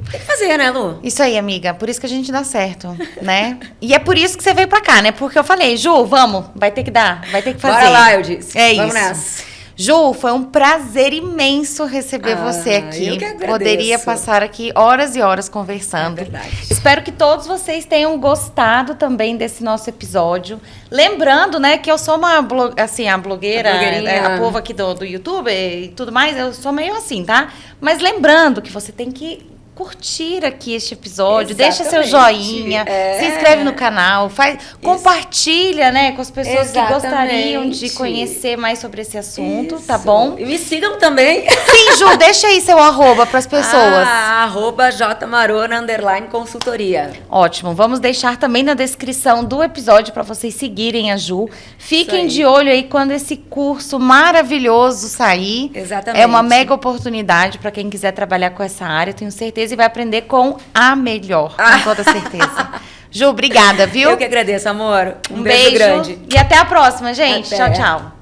Tem que fazer, né, Lu? Isso aí, amiga. Por isso que a gente dá certo, né? E é por isso que você veio pra cá, né? Porque eu falei, Ju, vamos, vai ter que fazer. Bora lá, eu disse. Vamos nessa. Ju, foi um prazer imenso receber você aqui. Eu que agradeço. Poderia passar aqui horas e horas conversando. É verdade. Espero que todos vocês tenham gostado também desse nosso episódio. Lembrando, né, que eu sou uma a blogueira, a povo aqui do YouTube e tudo mais, eu sou meio assim, tá? Mas lembrando que você tem que curtir aqui este episódio, deixa seu joinha, se inscreve no canal, compartilha, né, com as pessoas que gostariam de conhecer mais sobre esse assunto, tá bom? E me sigam também. Sim, Ju, deixa aí seu arroba para as pessoas. @jmarona_consultoria. Ótimo, vamos deixar também na descrição do episódio para vocês seguirem a Ju. Fiquem de olho aí quando esse curso maravilhoso sair. Exatamente. É uma mega oportunidade para quem quiser trabalhar com essa área, eu tenho certeza, e vai aprender com a melhor, com toda certeza. Ju, obrigada, viu? Eu que agradeço, amor. Um beijo grande. E até a próxima, gente. Tchau, tchau.